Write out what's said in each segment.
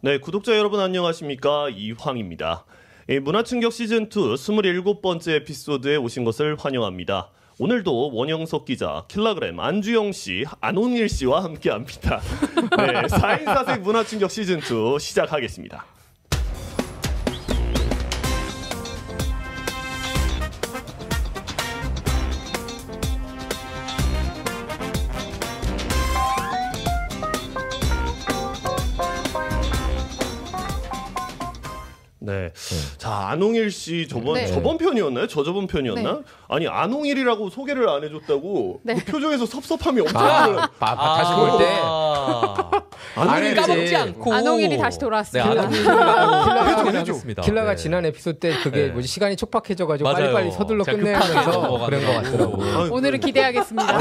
네, 구독자 여러분 안녕하십니까? 이황입니다. 문화충격 시즌2 27번째 에피소드에 오신 것을 환영합니다. 오늘도 원영석 기자, 킬라그램 안주영 씨, 안홍일 씨와 함께합니다. 네, 4인 4색 문화충격 시즌2 시작하겠습니다. 네. 자, 안홍일 씨 저번 편이었나요? 저번 편이었나? 네. 아니, 안홍일이라고 소개를 안 해줘다고 네. 그 표정에서 섭섭함이 엄청 들어요. 다시 볼 때 안홍일이 까먹지 않고 안홍일이 다시 돌아왔습니다. 킬라가 지난 에피소드 때 그게 뭐지 시간이 촉박해져가지고 맞아요. 빨리빨리 서둘러 제가 끝내면서 급하게 그런 것 같더라고. 오늘은 기대하겠습니다.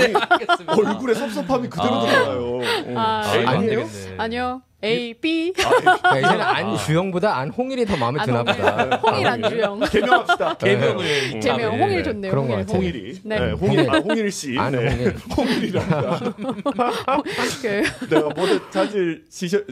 얼굴에 섭섭함이 그대로 드러나요. 아니에요? 아니요. A, B. 그러니까 이제는 안주영보다 안홍일이 더 마음에 드나 보다. 홍일 안주영. 개명합시다. 개명을 개명. 홍일 좋네요. 그런 것 같아요. 홍일이. 네. 네, 홍일 씨. 안홍일. 홍일이랍니다. 내가 뭐든 잘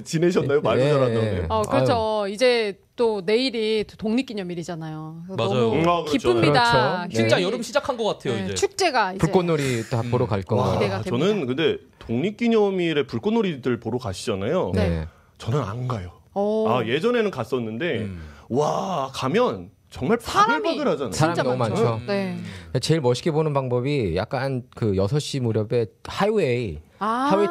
지내셨나요? 말도 네. 잘한다네요. 그렇죠. 이제 또 내일이 또 독립기념일이잖아요. 맞아요. 너무 그렇죠. 기쁩니다. 그렇죠. 진짜 휴일. 여름 시작한 것 같아요. 네, 이제 축제가 이제 불꽃놀이 다 보러 갈 건가. 기대가 됩니다. 저는 근데 독립기념일에 불꽃놀이들 보러 가시잖아요. 네. 저는 안 가요. 오. 예전에는 갔었는데 와 가면 정말 바글바글하잖아요. 사람이 진짜 너무 많죠. 많죠. 네. 제일 멋있게 보는 방법이 약간 그 6시 무렵에 하이웨이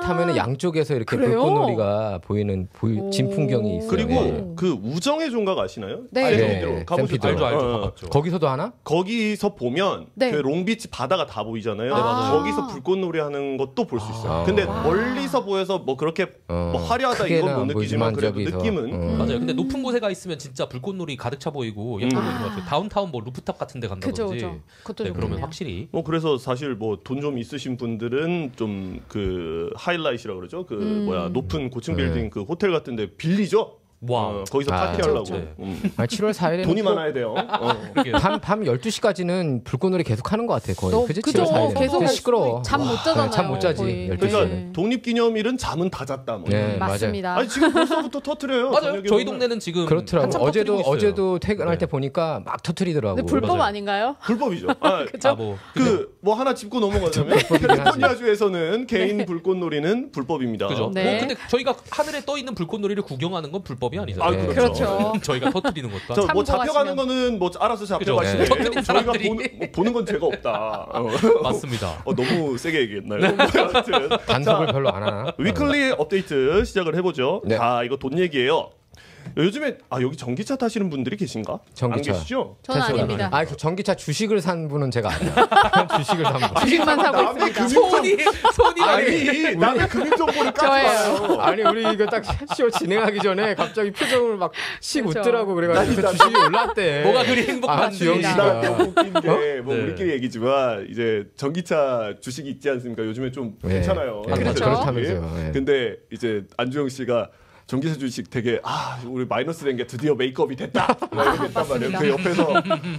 타면은 양쪽에서 이렇게 그래요? 불꽃놀이가 보이는 진 풍경이 있어요. 그리고 네. 그 우정의 종각 아시나요? 네. 알죠? 네. 가보셨죠? 샘피드. 알죠. 어. 가봤죠. 거기서도 하나? 거기서 보면 네. 그 롱비치 바다가 다 보이잖아요. 네, 맞아요. 거기서 불꽃놀이 하는 것도 볼 수 있어요. 아. 근데 멀리서 보여서 뭐 그렇게 뭐 화려하다 이건 못 느끼지만 그래도 느낌은 맞아요. 근데 높은 곳에 가 있으면 진짜 불꽃놀이 가득 차 보이고 예뻐 보이는 것 같아요. 다운타운 뭐 루프탑 같은 데 간다든지. 그죠. 그것도 네, 그러면 좋네요. 확실히 뭐 그래서 사실 뭐 돈 좀 있으신 분들은 좀 그 하이라이트라고 그러죠. 그 높은 고층 빌딩 그 호텔 같은데 빌리죠. 와. 거기서 아, 파티하려고. 그렇죠. 7월 4일에 돈이 많아야 돼요. 밤 12시까지는 불꽃놀이 계속 하는 것 같아요. 거의. 너무 그지? 그죠. 7월 4일에. 계속 시끄러워. 잠 못 자잖아요. 잠 못 자지. 거의. 12시에. 그러니까 네. 독립기념일은 잠은 다 잤다. 뭐. 네, 맞습니다. 아니 지금 벌써부터 터트려요. 맞아요. 저녁에 저희 보면. 동네는 지금 그렇더라고. 한참 터뜨리고 있어요. 어제도 퇴근할 때 보니까 막 터트리더라고. 근데 불법 맞아요. 아닌가요? 불법이죠. 뭐 하나 짚고 넘어가자면 캘리포니아주에서는 개인 불꽃놀이는 불법입니다. 그죠? 네. 근데 저희가 하늘에 떠 있는 불꽃놀이를 구경하는 건 불법이 아니잖아요. 아, 그렇죠. 저희가 터뜨리는 것도 저 뭐 참고하시면. 잡혀가는 거는 뭐 알아서 잡혀가시면 그죠. 저희가 사람들이. 보는 건 죄가 없다. 맞습니다. 너무 세게 얘기했나요? 아무튼 단속을 별로 안 하나? 위클리 업데이트 시작을 해보죠. 네. 자, 이거 돈 얘기예요. 요즘에 여기 전기차 타시는 분들이 계신가? 전기차. 안 계시죠? 저는 아닙니다. 그 전기차 주식을 산 분은 제가 알아요. 주식을 산 분. 주식만 사고 남의 있습니다. 손이 아니, 남의 금융 정보를 저예요. 까봐요. 아니 우리 이거 딱 쇼 진행하기 전에 갑자기 표정을 막 씩 그렇죠. 웃더라고 그래가지고 주식이 올랐대. 뭐가 그리 행복한지. 주영 나 씨가. 너무 웃긴 게 뭐 네. 우리끼리 얘기지만 이제 전기차 주식이 있지 않습니까? 요즘에 좀 네. 괜찮아요. 네, 그렇죠. 그렇다면서요. 네. 근데 이제 안주영 씨가 전기차 주식 되게 우리 마이너스 된 게 드디어 메이크업이 됐다. 이랬단 말이에요. 그 옆에서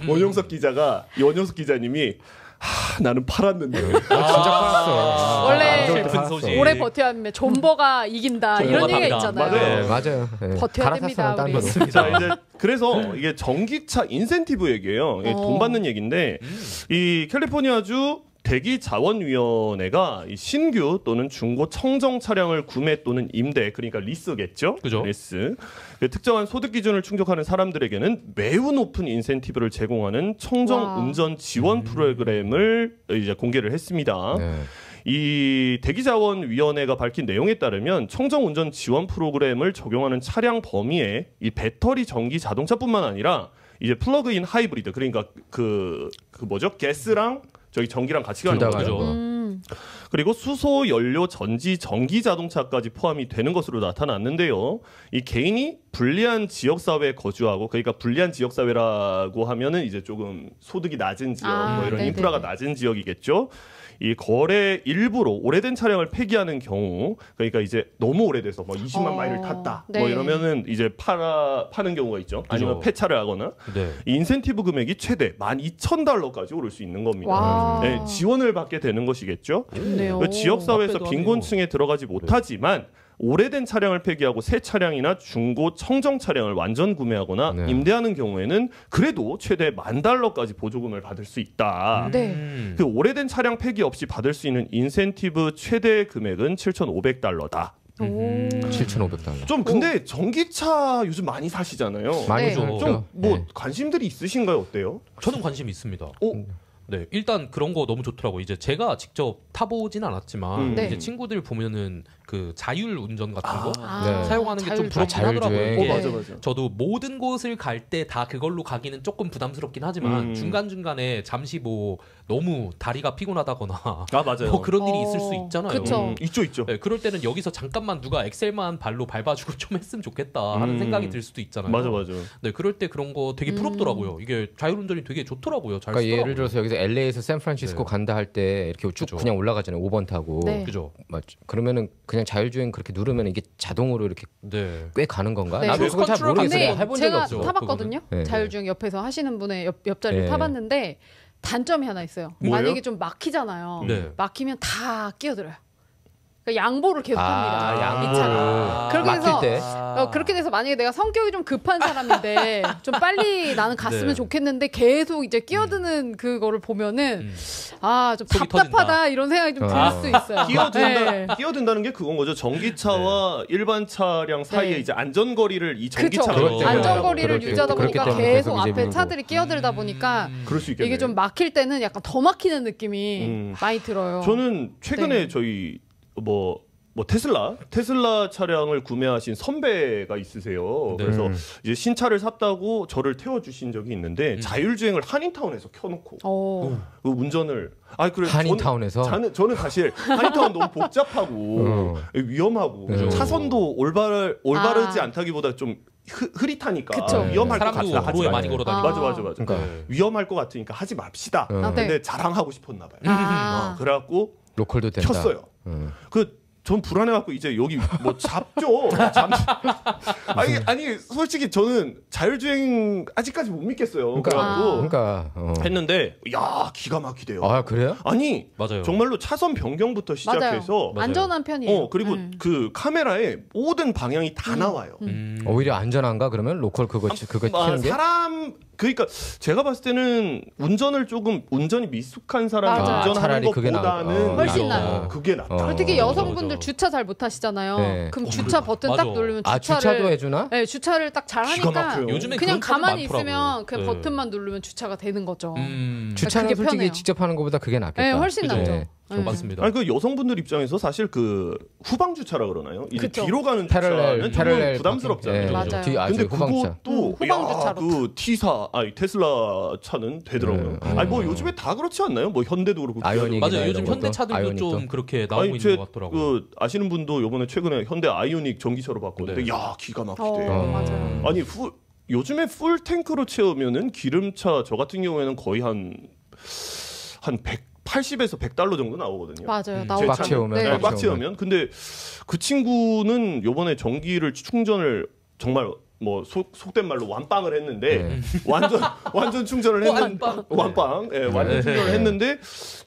원영석 기자님이 나는 팔았는데. 진짜 팔았어. 원래 슬픈 소식. 오래 버텨야 합니다. 존버가 이긴다. 이런 존버가 얘기가 답이다. 있잖아요. 맞아요. 맞아요. 네. 버텨야 됩니다, 갈아탔으면 딴 우리. 데로. 자 이제 그래서 이게 전기차 인센티브 얘기예요. 이게 돈 받는 얘기인데 이 캘리포니아주 대기자원위원회가 이 신규 또는 중고 청정 차량을 구매 또는 임대, 그러니까 리스겠죠. 그죠. 리스. 그 특정한 소득 기준을 충족하는 사람들에게는 매우 높은 인센티브를 제공하는 청정 와. 운전 지원 프로그램을 이제 공개를 했습니다. 네. 이 대기자원위원회가 밝힌 내용에 따르면 청정운전 지원 프로그램을 적용하는 차량 범위에 이 배터리 전기 자동차뿐만 아니라 이제 플러그인 하이브리드, 그러니까 그 뭐죠? 가스랑 저기 전기랑 같이 가는 둘다 거죠. 가죠. 그리고 수소 연료 전지 전기 자동차까지 포함이 되는 것으로 나타났는데요. 이 개인이 불리한 지역 사회에 거주하고, 그러니까 불리한 지역 사회라고 하면은 이제 조금 소득이 낮은 지역, 뭐 이런 네네네. 인프라가 낮은 지역이겠죠. 이 거래 일부로 오래된 차량을 폐기하는 경우, 그러니까 이제 너무 오래돼서 뭐 20만 마일을 탔다, 네. 뭐 이러면은 이제 파는 경우가 있죠. 아니면 그죠. 폐차를 하거나. 네. 이 인센티브 금액이 최대 12,000달러까지 오를 수 있는 겁니다. 와. 네, 지원을 받게 되는 것이겠죠. 좋네요. 그 지역 사회에서 앞에도 빈곤층에 들어가지 못하지만 오래된 차량을 폐기하고 새 차량이나 중고 청정 차량을 완전 구매하거나 네. 임대하는 경우에는 그래도 최대 $10,000까지 보조금을 받을 수 있다. 네. 그 오래된 차량 폐기 없이 받을 수 있는 인센티브 최대 금액은 $7,500다. 7,500달러. 좀 근데 전기차 요즘 많이 사시잖아요. 많이 네. 좀 좀 뭐 네. 관심들이 있으신가요? 어때요? 저는 관심이 있습니다. 오. 네, 일단 그런 거 너무 좋더라고. 이제 제가 직접 타보진 않았지만 네. 이제 친구들 보면은 그 자율 운전 같은 거 네. 사용하는 게 좀 부럽긴 자율주행. 하더라고요. 이게 맞아. 저도 모든 곳을 갈 때 다 그걸로 가기는 조금 부담스럽긴 하지만 중간중간에 잠시 뭐 너무 다리가 피곤하다거나 아 맞아요. 뭐 그런 일이 있을 수 있잖아요. 그쵸. 있죠. 네, 그럴 때는 여기서 잠깐만 누가 엑셀만 발로 밟아주고 좀 했으면 좋겠다 하는 생각이 들 수도 있잖아요. 맞아. 네, 그럴 때 그런 거 되게 부럽더라고요. 이게 자율운전이 되게 좋더라고요. 잘 그러니까 예를 쓰더라고요. 들어서 여기서 LA에서 샌프란시스코 네. 간다 할 때 이렇게 쭉 그죠. 그냥 올라가잖아요. 5번 타고. 네. 그죠? 맞죠. 그러면은 그냥 자율주행 그렇게 누르면 이게 자동으로 이렇게 네. 꽤 가는 건가? 네. 나도 그거 잘 컨트롤 모르겠어요. 근데 내가 해본 적이 제가 없어. 타봤거든요. 네, 자율주행 옆에서 하시는 분의 옆자리를 네. 타봤는데 단점이 하나 있어요. 뭐예요? 만약에 좀 막히잖아요. 네. 막히면 다 끼어들어요. 그러니까 양보를 계속 합니다. 양보를. 이 차가. 그렇게 막힐 해서 때. 그렇게 돼서 만약에 내가 성격이 좀 급한 사람인데 좀 빨리 나는 갔으면 네. 좋겠는데 계속 이제 끼어드는 그거를 보면은 좀 속이 답답하다 터진다. 이런 생각이 좀 들 아. 수 있어요. 네. 끼어든다는 게 그건 거죠. 전기차와 일반 차량 사이에 네. 이제 안전거리를 이 전기차가 그쵸. 그럴 때는 안전거리를 그럴 유지하다 때- 그렇기 보니까 때문에 계속 계속 이제 앞에 밀고. 차들이 끼어들다 보니까 그럴 수 있겠네요. 이게 좀 막힐 때는 약간 더 막히는 느낌이 많이 들어요. 저는 최근에 네. 저희 뭐 테슬라 차량을 구매하신 선배가 있으세요. 네. 그래서 이제 신차를 샀다고 저를 태워주신 적이 있는데 자율주행을 한인타운에서 켜놓고 그 운전을 그래 한인타운에서? 저는 사실 한인타운 너무 복잡하고 위험하고 네. 차선도 올바르지 않다기보다 좀 흐릿하니까 그쵸. 위험할 것 사람도 같다. 도로에 많이 걸어 다니고. 맞아. 그러니까 위험할 것 같으니까 하지 맙시다. 네. 근데 자랑하고 싶었나 봐요. 그래갖고 로컬도 된다. 켰어요. 전 불안해갖고 이제 여기 뭐 잡죠. 아니 솔직히 저는 자율주행 아직까지 못 믿겠어요. 그래갖고 했는데 기가 막히대요. 아 그래요? 아니 맞아요. 정말로 차선 변경부터 시작해서 맞아요. 안전한 편이에요. 그리고 그 카메라에 모든 방향이 다 나와요. 오히려 안전한가 그러면 로컬 그거 키는 게? 그러니까 제가 봤을 때는 운전이 미숙한 사람이 맞아요. 운전하는 차라리 그게 것보다는 훨씬 나아요. 그게 낫다. 그리고 특히 여성분들 맞아. 주차 잘 못하시잖아요. 네. 그럼 주차 버튼 맞아. 딱 누르면 주차도 해주나? 네, 주차를 딱 기가 잘하니까 막혀요. 요즘에 그냥 그런 차도 가만히 많더라고요. 있으면 그냥 네. 버튼만 누르면 주차가 되는 거죠. 주차는 그게 솔직히 편해요. 직접 하는 것보다 그게 낫겠다. 네, 훨씬 그죠? 낫죠. 네. 맞습니다. 아니 그 여성분들 입장에서 사실 그 후방 주차라 그러나요? 이제 그쵸. 뒤로 가는 주차는 조금 부담스럽잖아요. 네, 맞아요. 근데 후방 주차. 그것도 후방 주차로 그 테슬라 차는 되더라고요. 네. 뭐 요즘에 다 그렇지 않나요? 뭐 현대도 그렇고 아이오닉. 기아도 맞아요. 요즘 이런 현대 것도? 차들도 아이오닉도? 좀 그렇게 나오고 있는 제 것 같더라고요. 그 아시는 분도 이번에 최근에 현대 아이오닉 전기차로 바꿨는데 네. 기가 막히대. 맞아요. 아니 요즘에 풀 탱크로 채우면은 기름차 저 같은 경우에는 거의 한 180에서 $100 정도 나오거든요. 맞아요. 제 꽉 차는. 채우면. 네. 꽉 채우면. 근데 그 친구는 요번에 전기를 충전을 정말 뭐 속된 말로 완빵을 했는데 완전 충전을 했는데 완빵 완전 충전을 했는데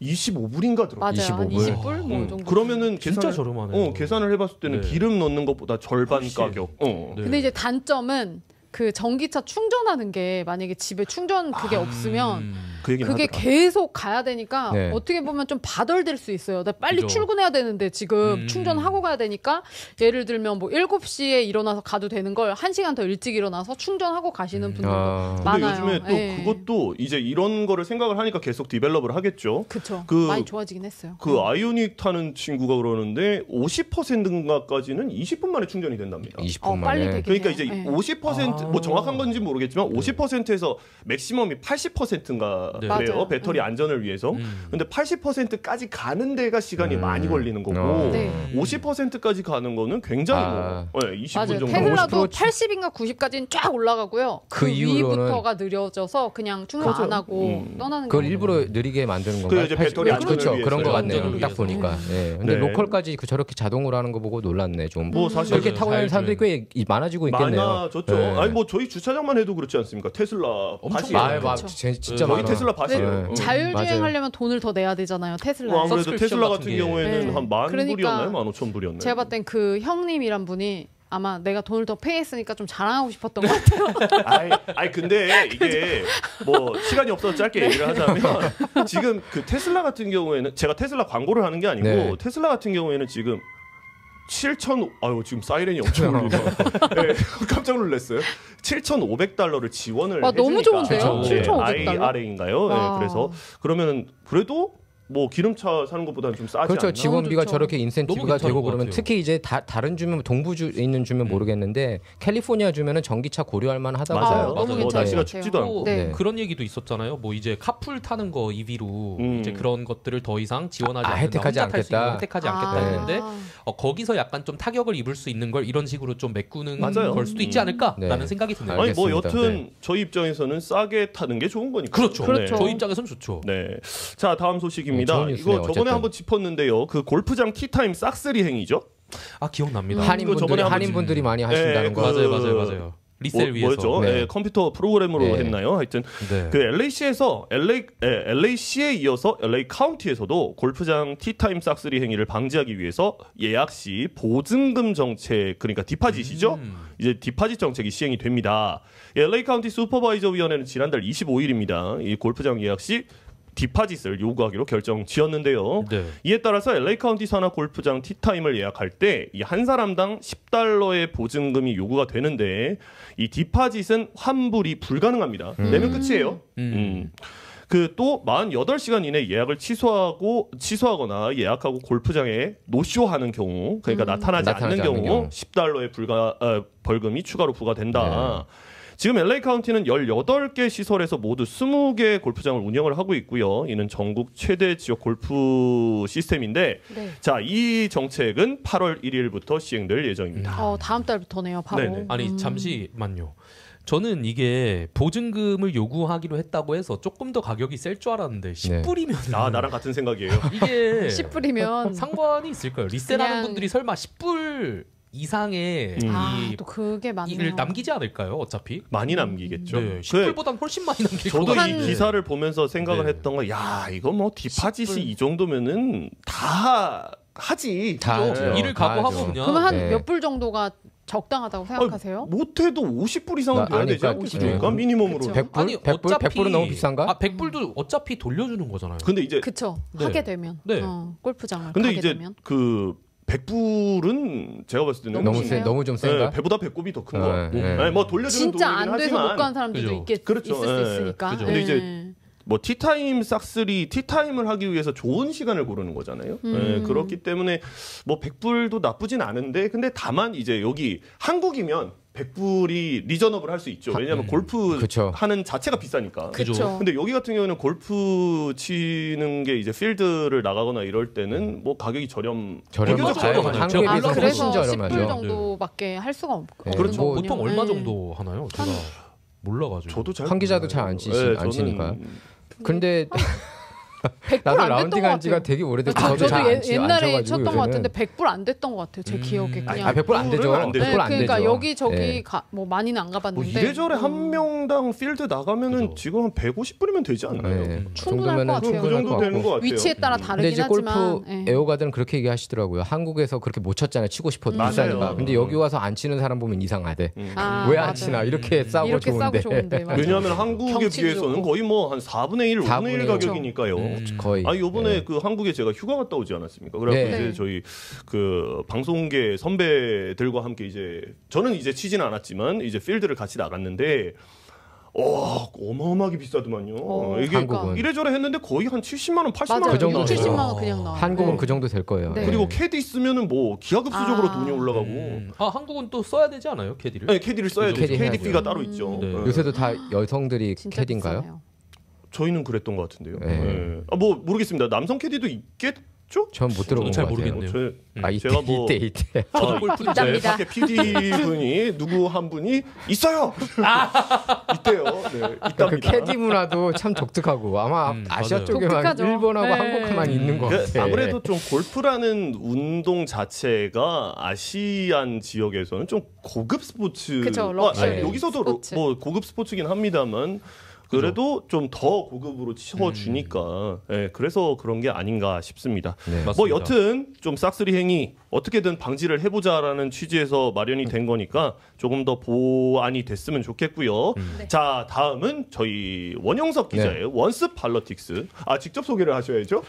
25불인가 들어. 맞아요. 한 25불. 20불 뭐 정도. 그러면은 진짜 저렴하네요. 계산을 해봤을 때는 네. 기름 넣는 것보다 절반 훨씬. 가격. 네. 근데 이제 단점은 그 전기차 충전하는 게 만약에 집에 충전 그게 없으면 그 얘기는 그게 하더라. 계속 가야 되니까 네. 어떻게 보면 좀 바덜될 수 있어요. 나 빨리 그죠. 출근해야 되는데 지금 충전하고 가야 되니까 예를 들면 뭐 7시에 일어나서 가도 되는 걸 1시간 더 일찍 일어나서 충전하고 가시는 분들도 아. 근데 많아요. 요즘에 또 예. 그것도 이제 이런 거를 생각을 하니까 계속 디벨롭을 하겠죠. 그쵸. 그- 많이 좋아지긴 했어요. 그 아이오닉 타는 친구가 그러는데 50%인가까지는 20분 만에 충전이 된답니다. 20분 빨리 만에. 되긴 그러니까 해요. 이제 네. 50%뭐 정확한 건지 모르겠지만 50%에서 맥시멈이 80%인가 네. 그래요. 맞아요. 배터리 안전을 위해서. 근데 80%까지 가는 데가 시간이 많이 걸리는 거고 네. 50%까지 가는 거는 굉장히 아. 20분 맞아요. 정도. 테슬라도 50% 80인가 90까지는 쫙 올라가고요. 그 그 이후로는- 위부터가 느려져서 그냥 충전 안 하고 떠나는 그걸 게 일부러 느리게 만드는 건가요? 그 이제 배터리 안전을 그렇죠. 그런 거 위해서요. 같네요. 안전을 딱 위해서. 보니까. 예. 근데 네. 로컬까지 저렇게 자동으로 하는 거 보고 놀랐네. 좀. 뭐 사실 그렇게 맞아요. 타고 다니는 사람들이 꽤 많아지고 있겠네요. 많아졌죠. 네. 아니 뭐 저희 주차장만 해도 그렇지 않습니까? 테슬라 엄청 다시 많아요. 아, 그렇죠. 진짜 저희 많아. 테슬라 테슬라 밭이에요. 자율주행하려면 돈을 더 내야 되잖아요. 테슬라. 아무래도 테슬라 같은 경우에는 네. 한 10,000불이었나요? 그러니까 15,000불이었나요? 제가 봤을 땐 그 형님이란 분이 아마 내가 돈을 더 페이했으니까 좀 자랑하고 싶었던 것 같아요. 아이 근데 이게 뭐 시간이 없어서 짧게 얘기를 하자면 지금 그 테슬라 같은 경우에는 제가 테슬라 광고를 하는 게 아니고 네. 테슬라 같은 경우에는 지금 7,000 아유 지금 사이렌이 엄청 울리네요. 네, 깜짝 놀랐어요. 7,500달러를 지원을 와, 너무 해주니까. 좋은데요? 네, 7,500달러? IRA인가요? 네, 그래서 그러면 그래도 뭐 기름차 사는 것보다는 좀 싸지 그렇죠. 않나? 지원비가 좋죠. 저렇게 인센티브가 너무 괜찮은 되고 것 그러면 같아요. 특히 이제 다른 주면 동부 있는 주면 모르겠는데 캘리포니아 주면은 전기차 고려할 만하다고 맞아요. 너무 뭐 괜찮은 날씨가 것 춥지도 같아요. 않고. 네. 그런 얘기도 있었잖아요. 뭐 이제 카풀 타는 거 EV로 이제 그런 것들을 더 이상 지원하지 않는다. 혜택하지 혼자 탈수 있는 거 않겠다. 혜택하지 않겠다 아. 했는데 거기서 약간 좀 타격을 입을 수 있는 걸 이런 식으로 좀 메꾸는 맞아요. 걸 수도 있지 않을까라는 네. 생각이 드네요. 아니 뭐 알겠습니다. 여튼 저희 입장에서는 싸게 타는 게 좋은 거니까. 그렇죠. 그렇죠. 저희 입장에선 좋죠. 네. 자, 다음 소식입니다. 좋은 뉴스네요, 이거 저번에 어쨌든. 한번 짚었는데요. 그 골프장 티타임 싹쓸이 행위죠? 아 기억납니다. 이거 저번에 한인분들이 많이 하신다는 네, 거. 맞아요. 리셀 위해서. 뭐였죠? 네. 네, 컴퓨터 프로그램으로 네. 했나요? 하여튼 네. 그 LA시에 이어서 LA 카운티에서도 골프장 티타임 싹쓸이 행위를 방지하기 위해서 예약 시 보증금 정책, 그러니까 디파짓이죠. 이제 디파짓 정책이 시행이 됩니다. LA 카운티 슈퍼바이저 위원회는 지난달 25일입니다. 이 골프장 예약 시 디파짓을 요구하기로 결정 지었는데요. 네. 이에 따라서 LA 카운티 산하 골프장 티타임을 예약할 때 이 한 사람당 $10의 보증금이 요구가 되는데 이 디파짓은 환불이 불가능합니다. 내면 끝이에요. 그 또 48시간 이내 예약을 취소하거나 예약하고 골프장에 노쇼하는 경우, 그러니까 나타나지 않는 경우 $10의 벌금이 추가로 부과된다. 지금 LA 카운티는 18개 시설에서 모두 20개 골프장을 운영을 하고 있고요. 이는 전국 최대 지역 골프 시스템인데 네. 자, 이 정책은 8월 1일부터 시행될 예정입니다. 다음 달부터네요, 바로. 네네. 아니 잠시만요. 저는 이게 보증금을 요구하기로 했다고 해서 조금 더 가격이 셀 줄 알았는데 10불이면 아, 나랑 같은 생각이에요. 이게 10불이면 상관이 있을까요? 리셀하는 그냥- 분들이 설마 10불 이상의 또 그게 맞네요. 이를 남기지 않을까요? 어차피 많이 남기겠죠. 네, 그 10불보단 훨씬 많이 남길 것 저도 같아요. 이 기사를 보면서 생각을 네. 했던 거, 야, 이거 뭐 디파짓이 10불. 이 정도면은 다 하지. 다 그죠? 하죠. 일을 다 각오하고 하죠. 그냥 그러면 한 네. 몇 불 정도가 적당하다고 생각하세요? 못해도 50불 이상은 돼야 아니, 되지 그러니까 않겠습니까? 50불. 미니멈으로. 그쵸. 100불? 아니 100불은 너무 비싼가? 아 100불도 어차피 돌려주는 거잖아요. 근데 이제 그쵸. 네. 하게 되면. 네. 골프장을 근데 가게 이제 되면. 그 100불은 제가 봤을 때는 너무 세요? 너무 좀 센가? 배보다 배꼽이 더 큰 네, 거. 네. 뭐 돌려주는 진짜 돈이긴 안 돼서 하지만 못 가는 사람들도 그죠. 그렇죠. 있을 수 있으니까. 그죠. 근데 이제 네. 뭐 티타임 싹쓸이 티타임을 하기 위해서 좋은 시간을 고르는 거잖아요. 그렇기 때문에 뭐 100불도 나쁘진 않은데 근데 다만 이제 여기 한국이면 100불이 리저너블 할 수 있죠. 왜냐하면 골프 그쵸. 하는 자체가 비싸니까. 그쵸. 근데 여기 같은 경우에는 골프 치는 게 이제 필드를 나가거나 이럴 때는 뭐 가격이 비교적 저렴하죠. 저렴하죠. 한국에 아, 비해서 그래서 훨씬 10불 저렴하죠. 정도밖에 할 수가 없는 그렇죠. 거군요. 보통 얼마 네. 정도 하나요? 제가 몰라가지고. 저도 잘 한 기자도 몰라요. 잘 안 치시- 안 저는 치니까. 근데 100불 나도 안 됐던 라운딩 것 한 지가 같아요. 되게 오래됐고 저도 잘안 옛날에 쳐가지고 쳤던 것 요새는. 같은데 100불 안 됐던 것 같아요. 제 기억에 그냥. 100불 안 되죠. 안 되죠. 100불 안 그러니까 되죠. 여기 저기 네. 뭐 많이는 안 뭐 가봤는데 이래저래 한 명당 필드 나가면은 그죠. 지금 한 150불이면 되지 않나요? 네. 충분할 것 같아요. 그 정도 되는 것 같아요. 위치에 따라 근데 다르긴 이제 하지만 골프 예. 애호가들은 그렇게 얘기하시더라고요. 한국에서 그렇게 못 쳤잖아요. 치고 싶어도 맞아요. 비싸니까. 근데 여기 와서 안 치는 사람 보면 이상하대. 아, 왜 안 맞아요. 치나 이렇게 싸고 이렇게 좋은데. 싸고 좋은데 맞아요. 왜냐하면 한국에 경치도 비해서는 좋고. 거의 뭐 한 4분의 1, 5분의 1 4분의 1 가격이니까요. 거의. 아니 요번에 네. 그 한국에 제가 휴가 갔다 오지 않았습니까? 그래서 네. 이제 저희 그 방송계 선배들과 함께 이제 저는 이제 치지는 않았지만 이제 필드를 같이 나갔는데 어마어마하게 비싸더만요. 이게 한국은. 이래저래 했는데 거의 한 70만 원, 80만 맞아요. 원 그 정도 6, 되죠. 70만 원 그냥 나와. 한국은 네. 그 정도 될 거예요. 네. 그리고 캐디 있으면은 뭐 기하급수적으로 아. 돈이 올라가고 아 한국은 또 써야 되지 않아요 캐디를? 네, 캐디를 써야 그죠. 되죠. 캐디 캐디 피가 해야죠. 따로 있죠. 네. 네. 요새도 다 여성들이 진짜 캐디인가요? 비싸네요. 저희는 그랬던 것 같은데요. 네. 네. 뭐 모르겠습니다. 남성 캐디도 있겠죠? 전 못 들어본 잘 것 같아요. 모르겠네요. 아 이때 제가 뭐 이때. 있답니다. 밖에 PD 분이 누구 한 분이 있어요. 있대요. 네, 그 있답니다. 캐디 문화도 참 독특하고 아마 아시아 맞아요. 쪽에만 독특하죠. 일본하고 네. 한국만 있는 것 같아. 아무래도 좀 골프라는 운동 자체가 아시안 지역에서는 좀 고급 스포츠. 그쵸, 아니, 럭셔리 여기서도 스포츠. 뭐 고급 스포츠긴 합니다만 그래도 좀 더 고급으로 치워주니까 그래서 그런 게 아닌가 싶습니다. 네. 뭐 여튼 좀 싹쓸이 행위 어떻게든 방지를 해보자라는 취지에서 마련이 된 거니까 조금 더 보완이 됐으면 좋겠고요. 네. 자, 다음은 저희 원영석 기자의 원스 팔러틱스. 아, 직접 소개를 하셔야죠?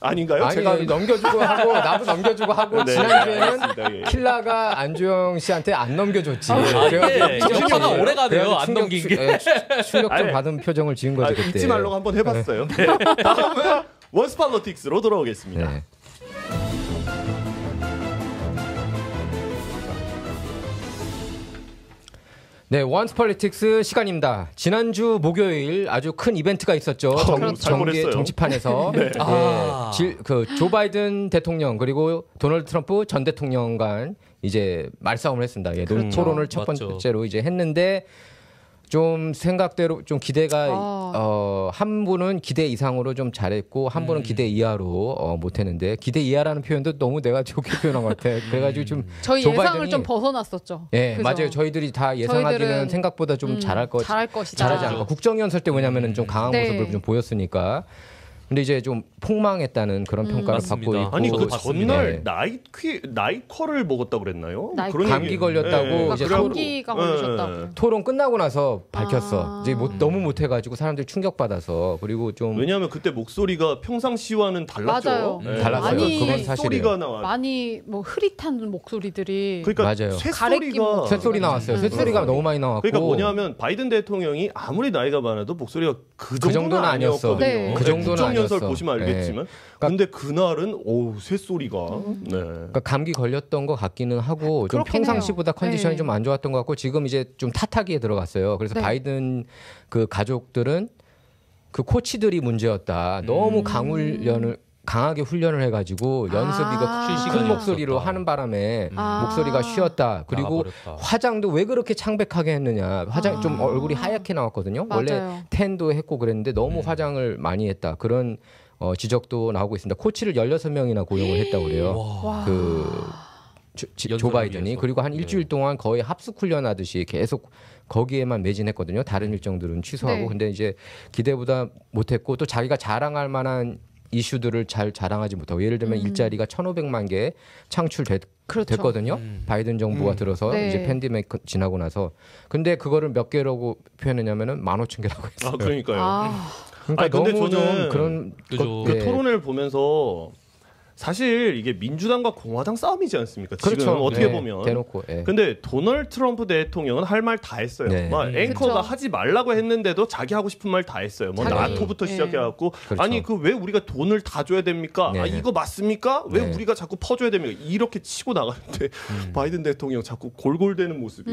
아닌가요? 아니, 제가 넘겨주고 하고 나도 넘겨주고 하고 네, 지난주에는 알겠습니다. 예. 킬라가 안주영 씨한테 안 넘겨줬지. 정신이 오래가네요. 안 넘긴 게. 충격 좀 받은 표정을 지은 거죠 그때. 잊지 말라고 한번 해봤어요. 네. 다음은 원스 팔러틱스로 돌아오겠습니다. 네. 네, 원스 폴리틱스 시간입니다. 지난주 목요일 아주 큰 이벤트가 있었죠. 정치판에서 조 바이든 대통령 그리고 도널드 트럼프 전 대통령 간 이제 말싸움을 했습니다. 예, 토론을 첫 번째로 이제 했는데 좀 생각대로 좀 기대가 한 분은 기대 이상으로 좀 잘했고 한 분은 기대 이하로 못했는데 기대 이하라는 표현도 너무 내가 좋게 표현한 것 같아. 그래가지고 좀 저희 예상을 좀 벗어났었죠. 예, 그죠? 맞아요. 저희들이 다 예상하기는 생각보다 좀 잘할 것이다. 잘하지 않을까. 국정연설 때 왜냐면은 좀 강한 모습을 좀 보였으니까. 근데 이제 좀 폭망했다는 그런 평가를 맞습니다. 받고 있고 아니 그 전날 나이커를 먹었다고 그랬나요? 그런 감기 걸렸다고 이제 감기가 걸리셨다고 토론 끝나고 나서 밝혔어. 이제 너무 못해가지고 사람들이 충격받아서 그리고 좀 왜냐하면 그때 목소리가 평상시와는 달랐죠. 맞아요. 달랐어요. 그건 사실이에요. 많이 뭐 흐릿한 목소리들이 그러니까 맞아요. 쇳소리 나왔어요. 쇳소리가 너무 많이 나왔고. 그러니까 뭐냐면 바이든 대통령이 아무리 나이가 많아도 목소리가 그 정도는 아니었어. 아니었거든요. 그 정도는 연설 보시면 알겠지만, 근데 그날은 쇳소리가. 그러니까 감기 걸렸던 것 같기는 하고 좀 평상시보다 컨디션이 좀 안 좋았던 것 같고 지금 이제 좀 탓하기에 들어갔어요. 그래서 바이든 그 가족들은 그 코치들이 문제였다. 너무 강하게 훈련을 해가지고 연습 이거 큰 목소리로 하는 바람에 목소리가 쉬었다. 그리고 화장도 왜 그렇게 창백하게 했느냐. 화장 좀 얼굴이 하얗게 나왔거든요. 맞아요. 원래 텐도 했고 그랬는데 너무 화장을 많이 했다. 그런 지적도 나오고 있습니다. 코치를 16명이나 고용을 했다고 그래요. 조 바이든이. 그리고 한 일주일 동안 거의 합숙 훈련하듯이 계속 거기에만 매진했거든요. 다른 일정들은 취소하고. 근데 이제 기대보다 못했고 또 자기가 자랑할 만한 이슈들을 잘 자랑하지 못하고 예를 들면 일자리가 1,500만 개 창출됐거든요. 바이든 정부가 들어서 이제 팬데믹 지나고 나서. 근데 그거를 몇 개라고 표현했냐면은 15,000개라고 했어요. 그러니까요. 그러니까 근데 너무 저는 좀 그런 그 토론을 보면서 사실 이게 민주당과 공화당 싸움이지 않습니까? 지금 그렇죠. 어떻게 보면. 대놓고. 근데 도널드 트럼프 대통령은 할 말 다 했어요. 막 앵커가 하지 말라고 했는데도 자기 하고 싶은 말 다 했어요. 뭐 나토부터 시작해갖고 아니 그 왜 우리가 돈을 다 줘야 됩니까? 아, 이거 맞습니까? 왜 우리가 자꾸 퍼줘야 됩니까? 이렇게 치고 나가는데 바이든 대통령 자꾸 골골대는 모습이.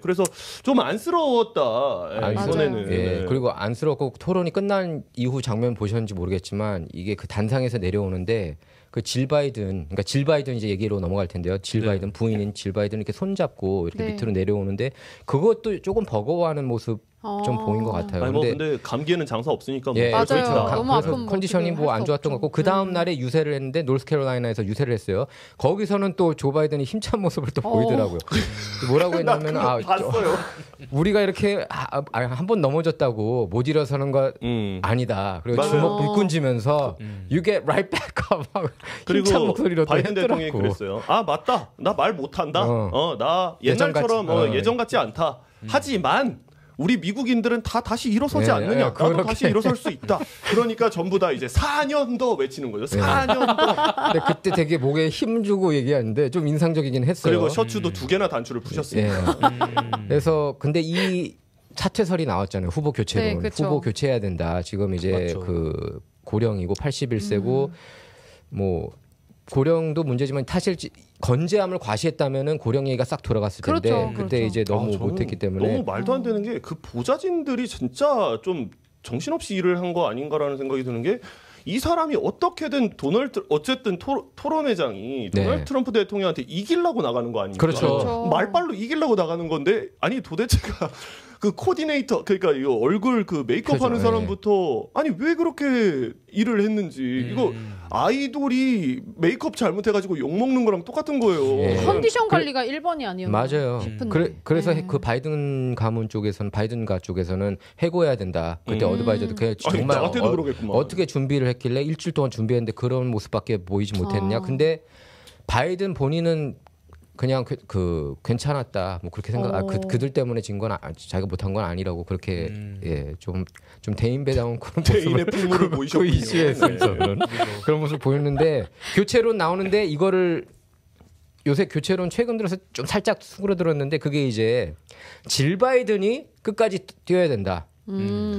그래서 좀 안쓰러웠다. 이번에는. 그리고 안쓰럽고 토론이 끝난 이후 장면 보셨는지 모르겠지만 이게 그 단상에서 내려오는데 그 질 바이든, 그러니까 질 바이든 이제 얘기로 넘어갈 텐데요. 질 바이든 부인인 질 바이든 이렇게 손잡고 이렇게 밑으로 내려오는데 그것도 조금 버거워하는 모습 좀 보인 것 같아요. 아니, 근데 감기에는 장사 없으니까 뭐 맞아요. 너무 그래서 컨디션이 뭐 안 좋았던 것 같고 그 다음 날에 유세를 했는데 노스캐롤라이나에서 유세를 했어요. 거기서는 또 조 바이든이 힘찬 모습을 또 보이더라고요. 뭐라고 했냐면 우리가 이렇게 한 번 넘어졌다고 못 일어서는 거 아니다. 그리고 주먹 불끈지면서 You get right back up 하고 힘찬 목소리로 바이든 대통령이 그랬어요. 아 맞다. 나 말 못한다. 나 옛날처럼 예전 같지 않다. 하지만 우리 미국인들은 다 다시 일어서지 않느냐. 나도 다시 일어설 수 있다. 그러니까 전부 다 이제 4년 더 외치는 거죠. 4년 더. 근데 그때 되게 목에 힘 주고 얘기하는데 좀 인상적이긴 했어요. 그리고 셔츠도 2개나 단추를 푸셨습니다. 그래서 근데 이 사퇴설이 나왔잖아요. 후보 교체론. 후보 교체해야 된다. 지금 이제 그 고령이고 81세고 뭐 고령도 문제지만 사실 건재함을 과시했다면은 고령 얘기가 싹 돌아갔을 텐데 그때 이제 너무 못했기 때문에 너무 말도 안 되는 게 그 보좌진들이 진짜 좀 정신없이 일을 한 거 아닌가라는 생각이 드는 게 이 사람이 어떻게든 어쨌든 토론회장이 도널드 트럼프 대통령한테 이기려고 나가는 거 아닙니까? 그렇죠. 말빨로 이기려고 나가는 건데 아니 도대체가 그 코디네이터 그러니까 이 얼굴 그 메이크업 그죠, 하는 사람부터 아니 왜 그렇게 일을 했는지 이거 아이돌이 메이크업 잘못해가지고 욕 먹는 거랑 똑같은 거예요. 예. 컨디션 관리가 1번이 아니었나 맞아요. 싶은데. 그래서 네. 그 바이든 가문 쪽에서는 바이든가 쪽에서는 해고해야 된다. 그때 어드바이저도 그냥 아니, 정말 나한테도 그러겠구만. 어떻게 준비를 했길래 일주일 동안 준비했는데 그런 모습밖에 보이지 못했냐. 근데 바이든 본인은 그냥 괜찮았다. 뭐 그렇게 생각. 그들 때문에 진 건 자기가 못한 건 아니라고 그렇게 좀 대인배다운 그런 대인의 모습을 풍물을 보이셨군요. 그 이슈에서 네. 그런 모습을 보였는데 교체론 나오는데 이거를 요새 교체론 최근 들어서 좀 살짝 수그러들었는데 그게 이제 질 바이든이 끝까지 뛰어야 된다.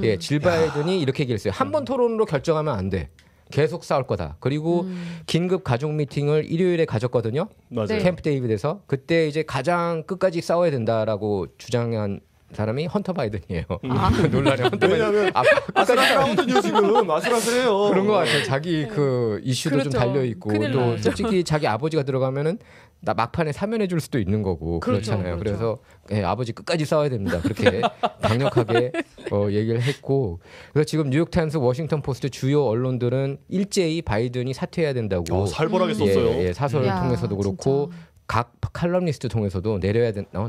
예, 질 바이든이 이렇게 얘기했어요. 한 번 토론으로 결정하면 안 돼. 계속 싸울 거다. 그리고 긴급 가족 미팅을 일요일에 가졌거든요. 맞아요. 네. 캠프 데이비드에서 그때 이제 가장 끝까지 싸워야 된다라고 주장한 사람이 헌터 바이든이에요. 논란의 헌터 바이든. 왜냐하면 아슬아슬하거든요 지금 아슬아슬해요. 그런 것 같아요. 자기 그 이슈도 그렇죠. 좀 달려 있고 큰일 또 나죠. 솔직히 자기 아버지가 들어가면은 나 막판에 사면해 줄 수도 있는 거고 그렇죠, 그렇잖아요. 그렇죠. 그래서 예, 아버지 끝까지 싸워야 됩니다. 그렇게 강력하게 얘기를 했고 그래서 지금 뉴욕타임스, 워싱턴 포스트 주요 언론들은 일제히 바이든이 사퇴해야 된다고 살벌하게 썼어요. 사설을 야, 통해서도 그렇고 진짜. 각 칼럼니스트 통해서도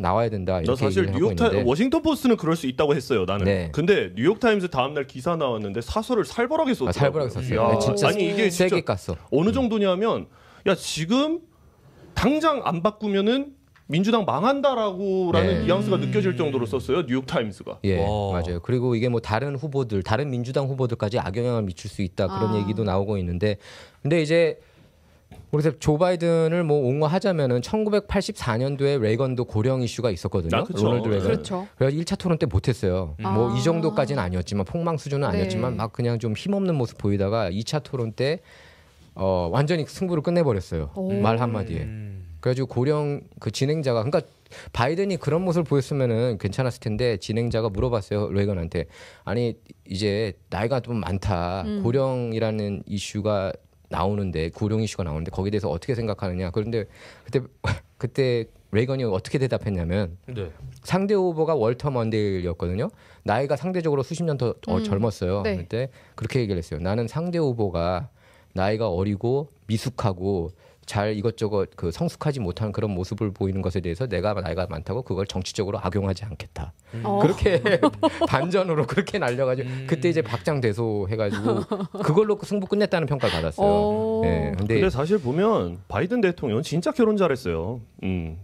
나와야 된다 나 이렇게 사실 얘기를 하고 뉴욕타임 있는데 워싱턴 포스트는 그럴 수 있다고 했어요 나는. 네. 근데 뉴욕타임스 다음날 기사 나왔는데 사설을 살벌하게 썼더라고요. 살벌하게 썼어요. 야, 네, 진짜 아니 이게 진짜 세게 깠어. 어느 정도냐면 야 지금 당장 안 바꾸면은 민주당 망한다라고라는 네. 뉘앙스가 느껴질 정도로 썼어요 뉴욕타임스가. 예, 와. 맞아요. 그리고 이게 뭐 다른 후보들, 다른 민주당 후보들까지 악영향을 미칠 수 있다 그런 얘기도 나오고 있는데, 근데 이제 그래서 조 바이든을 뭐 옹호하자면은 1984년도에 레이건도 고령 이슈가 있었거든요. 그쵸. 로널드 레이건. 그렇죠. 그래서 1차 토론 때 못했어요. 뭐 이 정도까지는 아니었지만 폭망 수준은 네. 아니었지만 막 그냥 좀 힘없는 모습 보이다가 2차 토론 때 완전히 승부를 끝내버렸어요. 말 한마디에. 그래가지고 고령 그 진행자가 그러니까 바이든이 그런 모습을 보였으면은 괜찮았을 텐데 진행자가 물어봤어요 레이건한테. 아니 이제 나이가 좀 많다. 고령이라는 이슈가 나오는데 고령 이슈가 나오는데 거기에 대해서 어떻게 생각하느냐. 그런데 그때 레이건이 어떻게 대답했냐면 네. 상대 후보가 월터 먼데일이었거든요. 나이가 상대적으로 수십 년 더 젊었어요. 네. 그때 그렇게 얘기를 했어요. 나는 상대 후보가 나이가 어리고 미숙하고 잘 이것저것 그 성숙하지 못한 그런 모습을 보이는 것에 대해서 내가 나이가 많다고 그걸 정치적으로 악용하지 않겠다. 그렇게 반전으로 그렇게 날려가지고 그때 이제 박장대소 해가지고 그걸로 승부 끝냈다는 평가를 받았어요. 예, 근데 사실 보면 바이든 대통령은 진짜 결혼 잘했어요.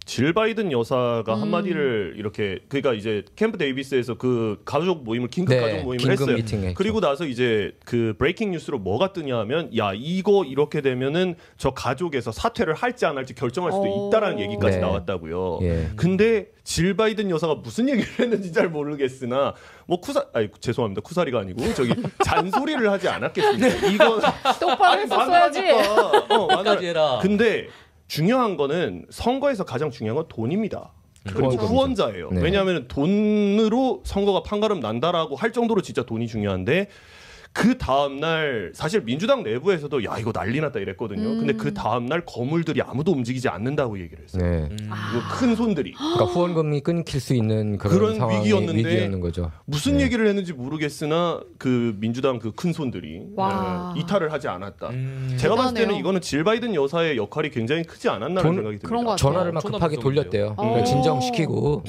질 바이든 여사가 한마디를 이렇게 그러니까 이제 캠프 데이비스에서 그 가족 모임을 긴급 네, 가족 모임을 긴급 했어요. 미팅 했죠. 그리고 나서 이제 그 브레이킹 뉴스로 뭐가 뜨냐면 야 이거 이렇게 되면은 저 가족에서 사퇴를 할지 안 할지 결정할 수도 있다라는 얘기까지 네. 나왔다고요. 예. 근데 질 바이든 여사가 무슨 얘기를 했는지 잘 모르겠으나 뭐 죄송합니다. 쿠사리가 아니고 저기 잔소리를 하지 않았겠습니까? 이거 똑바로 했었어야지. 끝까지 해라. 근데 중요한 거는 선거에서 가장 중요한 건 돈입니다. 그리고 그렇죠. 후원자예요. 네. 왜냐하면 돈으로 선거가 판가름 난다라고 할 정도로 진짜 돈이 중요한데 그 다음날 사실 민주당 내부에서도 야 이거 난리 났다 이랬거든요. 근데 그 다음날 거물들이 아무도 움직이지 않는다고 얘기를 했어요. 네. 이거 큰 손들이. 그러니까 후원금이 끊길 수 있는 그런 상황이 위기였는 거죠. 무슨 얘기를 했는지 모르겠으나 그 민주당 그 큰 손들이 와. 이탈을 하지 않았다. 제가 봤을 때는 대단해요. 이거는 질 바이든 여사의 역할이 굉장히 크지 않았나라는 생각이 듭니다. 그런 것 같아요. 전화를 막 급하게 돌렸대요. 그러니까 진정시키고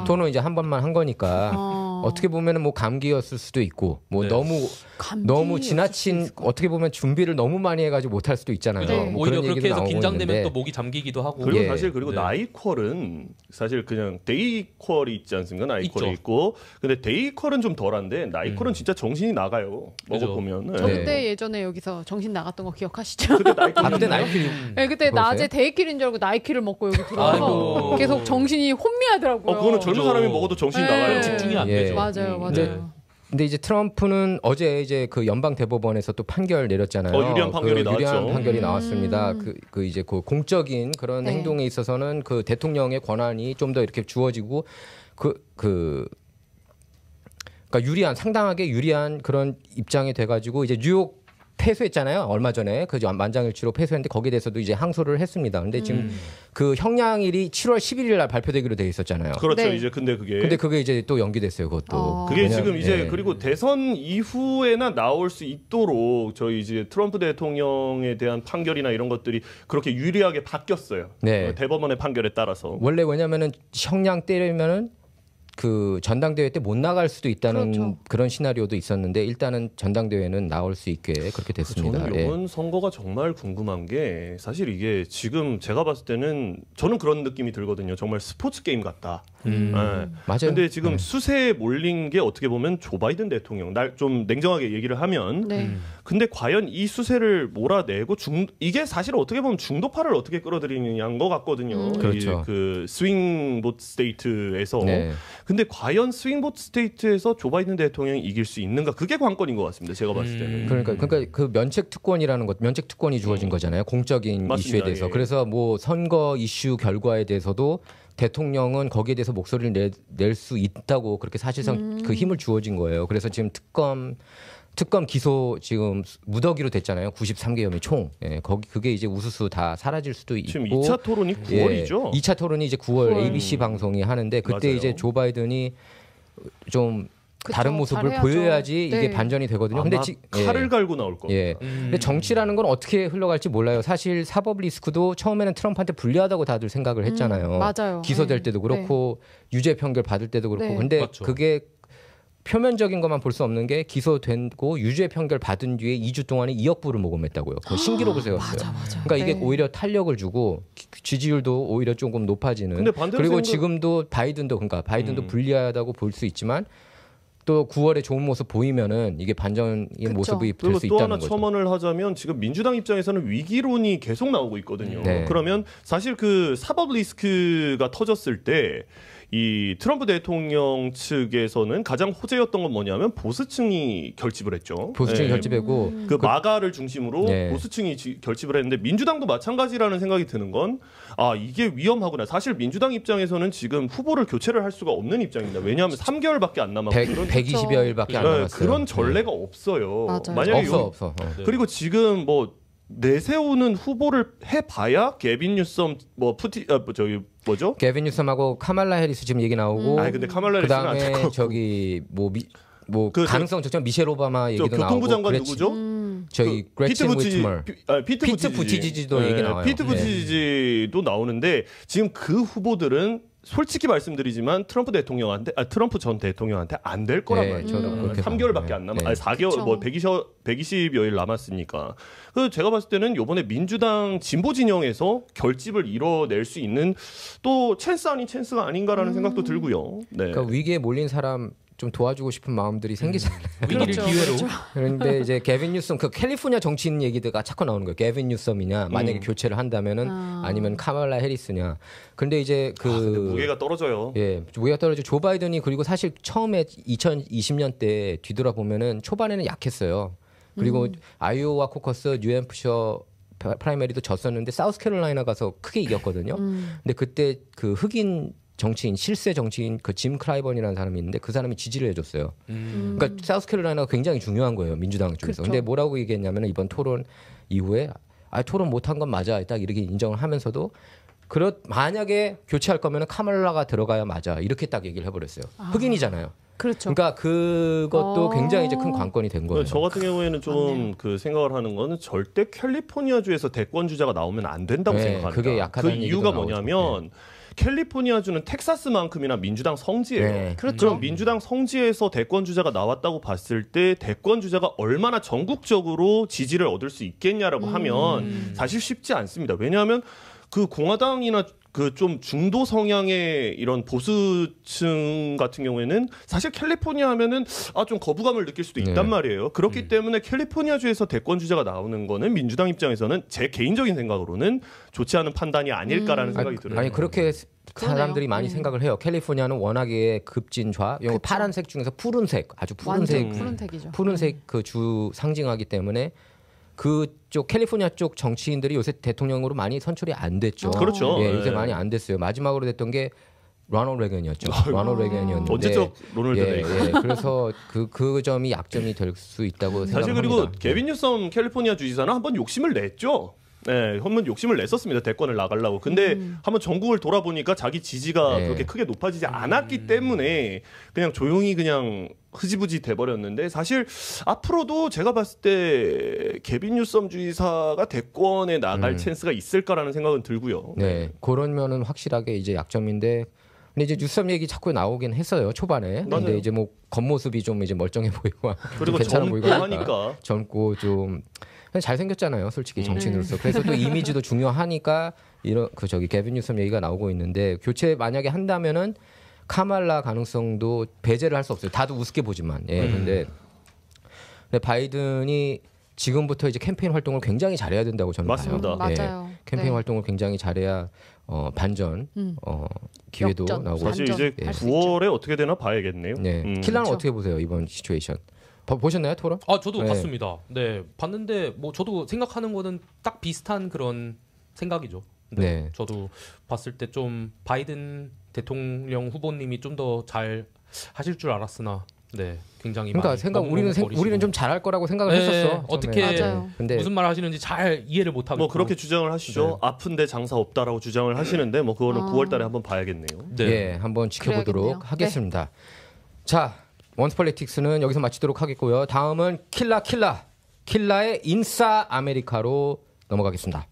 토론 이제 한 번만 한 거니까 어떻게 보면은 뭐 감기였을 수도 있고 뭐 네. 너무 지나친 어떻게 보면 준비를 너무 많이 해가지고 못할 수도 있잖아요. 네. 뭐 오히려 그런 그렇게 얘기도 해서 나오고 긴장되면 있는데. 또 목이 잠기기도 하고. 그리고 예. 사실 그리고 네. 나이퀄은 사실 그냥 데이퀄이 있지 않습니까? 나이퀄이 있죠. 있고 근데 데이퀄은 좀 덜한데 나이퀄은 진짜 정신이 나가요. 그죠. 먹어보면. 저 네. 그때 예전에 여기서 정신 나갔던 거 기억하시죠? 그때 나이퀄 그때 나이키 네, 그때 그러세요? 낮에 데이킬인 줄 알고 나이키를 먹고 여기 들어와서 아이고. 계속 정신이 혼미하더라고요. 그거는 젊은 그죠. 사람이 먹어도 정신이 네. 나가요. 집중이 안 예. 되죠. 맞아요, 맞아요. 네. 근데 이제 트럼프는 어제 이제 그 연방 대법원에서 또 판결 내렸잖아요. 유리한 판결이 그 유리한 나왔죠. 판결이 나왔습니다. 그 이제 그 공적인 그런 네. 행동에 있어서는 그 대통령의 권한이 좀 더 이렇게 주어지고 그러니까 상당하게 유리한 그런 입장이 돼가지고 이제 뉴욕 패소했잖아요. 얼마 전에 그 만장일치로 패소했는데 거기에 대해서도 이제 항소를 했습니다. 근데 지금 그 형량일이 7월 11일 날 발표되기로 돼 있었잖아요. 그렇죠. 네. 이제 근데 그게 이제 또 연기됐어요. 그것도. 그게 지금 이제 예. 그리고 대선 이후에나 나올 수 있도록 저희 이제 트럼프 대통령에 대한 판결이나 이런 것들이 그렇게 유리하게 바뀌었어요. 네. 대법원의 판결에 따라서. 원래 왜냐면은 형량 때리면은 그 전당대회 때 못 나갈 수도 있다는 그렇죠. 그런 시나리오도 있었는데 일단은 전당대회는 나올 수 있게 그렇게 됐습니다. 저는 이번 선거가 정말 궁금한 게 사실 이게 지금 제가 봤을 때는 저는 그런 느낌이 들거든요. 정말 스포츠 게임 같다. 맞아요. 근데 지금 수세에 몰린 게 어떻게 보면 조 바이든 대통령. 날 좀 냉정하게 얘기를 하면. 네. 근데 과연 이 수세를 몰아내고 이게 사실 어떻게 보면 중도파를 어떻게 끌어들이느냐인 것 같거든요. 그렇죠. 그 스윙 보트 스테이트에서. 네. 근데 과연 스윙 보트 스테이트에서 조 바이든 대통령이 이길 수 있는가? 그게 관건인 것 같습니다. 제가 봤을 때는. 그러니까 그 면책 특권이라는 것, 면책 특권이 주어진 거잖아요. 공적인 맞습니다. 이슈에 대해서. 예. 그래서 뭐 선거 이슈 결과에 대해서도 대통령은 거기에 대해서 목소리를 낼 수 있다고 그렇게 사실상 그 힘을 주어진 거예요. 그래서 지금 특검 기소 지금 무더기로 됐잖아요. 93개 혐의 총. 예, 그게 이제 우수수 다 사라질 수도 있고. 지금 2차 토론이 9월이죠. 2차 토론이 이제 9월 ABC 방송이 하는데 그때 맞아요. 이제 조 바이든이 좀 그쵸, 다른 모습을 잘해야죠. 보여야지 이게 네. 반전이 되거든요. 아마 칼을 갈고 나올 겁니다. 예. 근데 정치라는 건 어떻게 흘러갈지 몰라요. 사실 사법 리스크도 처음에는 트럼프한테 불리하다고 다들 생각을 했잖아요. 맞아요. 기소될 네. 때도 그렇고 유죄 판결 받을 때도 그렇고. 네. 근데 맞죠. 그게 표면적인 것만 볼 수 없는 게 기소되고 유죄 판결 받은 뒤에 2주 동안에 2억 불을 모금했다고요. 그 신기록을 세웠어요. 맞아. 그러니까 이게 네. 오히려 탄력을 주고 지지율도 오히려 조금 높아지는. 근데 반대로 그리고 생각- 지금도 바이든도 불리하다고 볼 수 있지만 또 9월에 좋은 모습 보이면은 이게 반전의 그쵸. 모습이 될 그리고 수 또 있다는 하나 거죠. 첨언을 하자면 지금 민주당 입장에서는 위기론이 계속 나오고 있거든요. 네. 그러면 사실 그 사법 리스크가 터졌을 때 이 트럼프 대통령 측에서는 가장 호재였던 건 뭐냐면 보수층이 결집을 했죠. 보수층이 네. 결집했고 그 마가를 중심으로 네. 보수층이 결집을 했는데 민주당도 마찬가지라는 생각이 드는 건 이게 위험하구나. 사실 민주당 입장에서는 지금 후보를 교체를 할 수가 없는 입장입니다. 왜냐하면 3개월밖에 안 남았고 120여일밖에 안 네, 남았어요. 그런 전례가 없어요. 맞아요. 만약에 없어. 그리고 지금 뭐 내세우는 후보를 해봐야 게빈 뉴섬 뭐죠? 게빈 뉴섬하고 카말라 해리스 지금 얘기 나오고 근데 카말라 해리스는 안 될 것 그다음에 같고. 저기 뭐 그 가능성 적죠. 미셸 오바마 얘기도 나오고 교통부 장관 그랬지. 누구죠? 저희 그레친 위트머 피트 부티지지도 얘기 나와요. 피트 부티지지도 나오는데 지금 그 후보들은 솔직히 말씀드리지만 트럼프 전 대통령한테 안 될 거란 네, 말이죠. 저도 그렇게 3개월밖에 봐요. 안 남아. 네. 4개월 그쵸. 뭐 120여일 남았으니까. 그래서 제가 봤을 때는 이번에 민주당 진보 진영에서 결집을 이뤄낼 수 있는 또 찬스 아닌 찬스가 아닌가라는 생각도 들고요. 네. 그러니까 위기에 몰린 사람 좀 도와주고 싶은 마음들이 생기잖아요. 위기를 그렇죠, 기회로. 그렇죠. 그런데 이제 게빈 뉴섬 그 캘리포니아 정치인 얘기가 자꾸 나오는 거예요. 게빈 뉴섬이냐 만약에 교체를 한다면은 아니면 카말라 해리스냐. 근데 이제 근데 무게가 떨어져요. 무게가 떨어지고 조 바이든이 그리고 사실 처음에 2020년 때 뒤돌아보면은 초반에는 약했어요. 그리고 아이오와 코커스, 뉴햄프셔 프라이머리도 졌었는데 사우스캐롤라이나 가서 크게 이겼거든요. 근데 그때 그 흑인 정치인, 실세 정치인 그 짐 크라이번이라는 사람이 있는데 그 사람이 지지를 해줬어요. 그러니까 사우스캐롤라이나가 굉장히 중요한 거예요. 민주당 쪽에서. 그렇죠. 근데 뭐라고 얘기했냐면 이번 토론 이후에 토론 못한 건 맞아. 딱 이렇게 인정을 하면서도 만약에 교체할 거면 카말라가 들어가야 맞아. 이렇게 딱 얘기를 해버렸어요. 흑인이잖아요. 그렇죠. 그러니까 그것도 굉장히 이제 큰 관건이 된 거예요. 저 같은 경우에는 좀 그 생각을 하는 거는 절대 캘리포니아주에서 대권 주자가 나오면 안 된다고 네, 생각합니다. 그게 약하다는 그 얘기도 이유가 나오죠. 뭐냐면 캘리포니아주는 텍사스만큼이나 민주당 성지예요. 네. 그렇죠. 그럼 민주당 성지에서 대권 주자가 나왔다고 봤을 때 대권 주자가 얼마나 전국적으로 지지를 얻을 수 있겠냐라고 하면 사실 쉽지 않습니다. 왜냐하면 그 공화당이나 그 좀 중도 성향의 이런 보수층 같은 경우에는 사실 캘리포니아 하면은 좀 거부감을 느낄 수도 있단 네. 말이에요. 그렇기 때문에 캘리포니아주에서 대권 주자가 나오는 거는 민주당 입장에서는 제 개인적인 생각으로는 좋지 않은 판단이 아닐까라는 생각이 들어요. 아니 그렇게 사람들이 많이 네. 생각을 해요. 캘리포니아는 워낙에 급진좌, 그쵸. 파란색 중에서 푸른색, 아주 완전 푸른색, 푸른색이죠. 푸른색 그 주 상징하기 때문에 그쪽 캘리포니아 쪽 정치인들이 요새 대통령으로 많이 선출이 안 됐죠. 그렇죠. 예, 네. 요새 많이 안 됐어요. 마지막으로 됐던 게 로널드 레건이었죠. 로널드 레건이었는데 언제적 로널드 레건. 그래서 그 점이 약점이 될 수 있다고 생각합니다. 사실 그리고 게빈 뉴섬 캘리포니아 주지사는 한번 욕심을 냈죠. 네, 한번 욕심을 냈었습니다. 대권을 나가려고. 근데 한번 전국을 돌아보니까 자기 지지가 그렇게 크게 높아지지 않았기 때문에 그냥 조용히 그냥 흐지부지 돼버렸는데 사실 앞으로도 제가 봤을 때 게빈 뉴섬 주지사가 대권에 나갈 찬스가 있을까라는 생각은 들고요. 네, 그런 면은 확실하게 이제 약점인데. 근데 이제 뉴섬 얘기 자꾸 나오긴 했어요 초반에. 맞아요. 근데 이제 뭐 겉모습이 좀 이제 멀쩡해 보이고 그리고 괜찮아 보이고 하니까 젊고 좀 잘생겼잖아요, 솔직히 정치인으로서. 그래서 또 이미지도 중요하니까 이런 게빈 뉴섬 얘기가 나오고 있는데 교체 만약에 한다면은 카말라 가능성도 배제를 할 수 없어요. 다들 우습게 보지만. 근데 바이든이 지금부터 이제 캠페인 활동을 굉장히 잘해야 된다고 저는 맞습니다. 봐요. 맞아요. 캠페인 활동을 굉장히 잘해야 반전 기회도 역전, 나오고. 사실 이제 반전. 9월에 어떻게 되나 봐야겠네요. 네. 킬라는 그렇죠. 어떻게 보세요 이번 시츄에이션? 보셨나요 토론? 저도 네. 봤습니다. 네, 봤는데 뭐 저도 생각하는 거는 딱 비슷한 그런 생각이죠. 네, 네. 저도 봤을 때 좀 바이든 대통령 후보님이 좀 더 잘 하실 줄 알았으나, 네, 굉장히 그러니까 많이 우리는 좀 잘할 거라고 생각을 네, 했었어. 어떻게 맞아요. 근데 무슨 말 하시는지 잘 이해를 못 하고 뭐 그렇게 주장을 하시죠. 네. 아픈데 장사 없다라고 주장을 하시는데 뭐 그거는 9월달에 한번 봐야겠네요. 네. 예, 한번 지켜보도록 그래야겠네요. 하겠습니다. 자, 원스폴리틱스는 여기서 마치도록 하겠고요. 다음은 킬라의 인싸 아메리카로 넘어가겠습니다.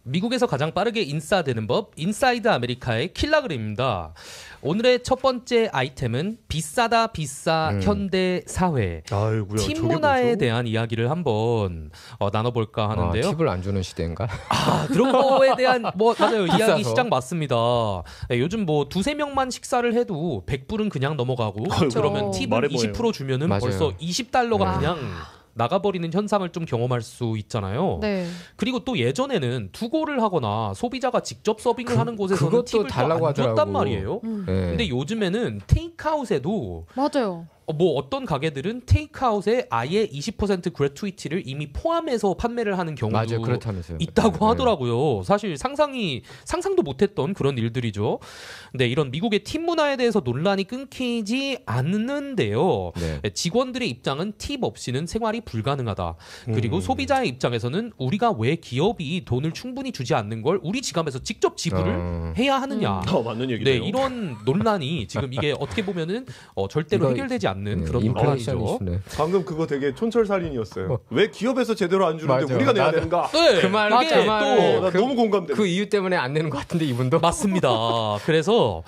미국에서 가장 빠르게 인싸되는 법 인사이드 아메리카의 킬라그램입니다. 오늘의 첫 번째 아이템은 비싸다 비싸 현대 사회 아이고야, 팀 저게 문화에 뭐죠? 대한 이야기를 한번 나눠볼까 하는데요. 팁을 안 주는 시대인가? 그런 거에 대한 맞아요. 이야기 비싸서. 시작 맞습니다. 네, 요즘 뭐 두세 명만 식사를 해도 100불은 그냥 넘어가고 그러면 팁은 말해 보여요. 20% 주면은 맞아요. 벌써 20달러가 네. 그냥 나가버리는 현상을 좀 경험할 수 있잖아요. 네. 그리고 또 예전에는 투고를 하거나 소비자가 직접 서빙을 하는 곳에서는 그것도 팁을 달라고 안 줬단 하더라고. 말이에요. 네. 근데 요즘에는 테이크아웃에도 맞아요. 뭐 어떤 가게들은 테이크아웃에 아예 20% 그래투이티를 이미 포함해서 판매를 하는 경우도 맞아요, 그렇다면서요. 있다고 네. 하더라고요. 사실 상상도 못했던 그런 일들이죠. 근데 이런 미국의 팀 문화에 대해서 논란이 끊기지 않는데요. 네. 직원들의 입장은 팁 없이는 생활이 불가능하다. 그리고 소비자의 입장에서는 우리가 왜 기업이 돈을 충분히 주지 않는 걸 우리 지갑에서 직접 지불을 해야 하느냐. 맞는 네, 얘기네요. 이런 논란이 지금 이게 어떻게 보면은 절대로 이거- 해결되지 않는 네, 그런 인플레이션 논란이죠. 이슈네. 방금 그거 되게 촌철살인이었어요. 왜 기업에서 제대로 안 주는데 맞아. 우리가 내야 나도- 되는가? 네, 그 말, 이게 그 말. 나 너무 공감돼. 그 이유 때문에 안 내는 것 같은데 이분도. 맞습니다. 그래서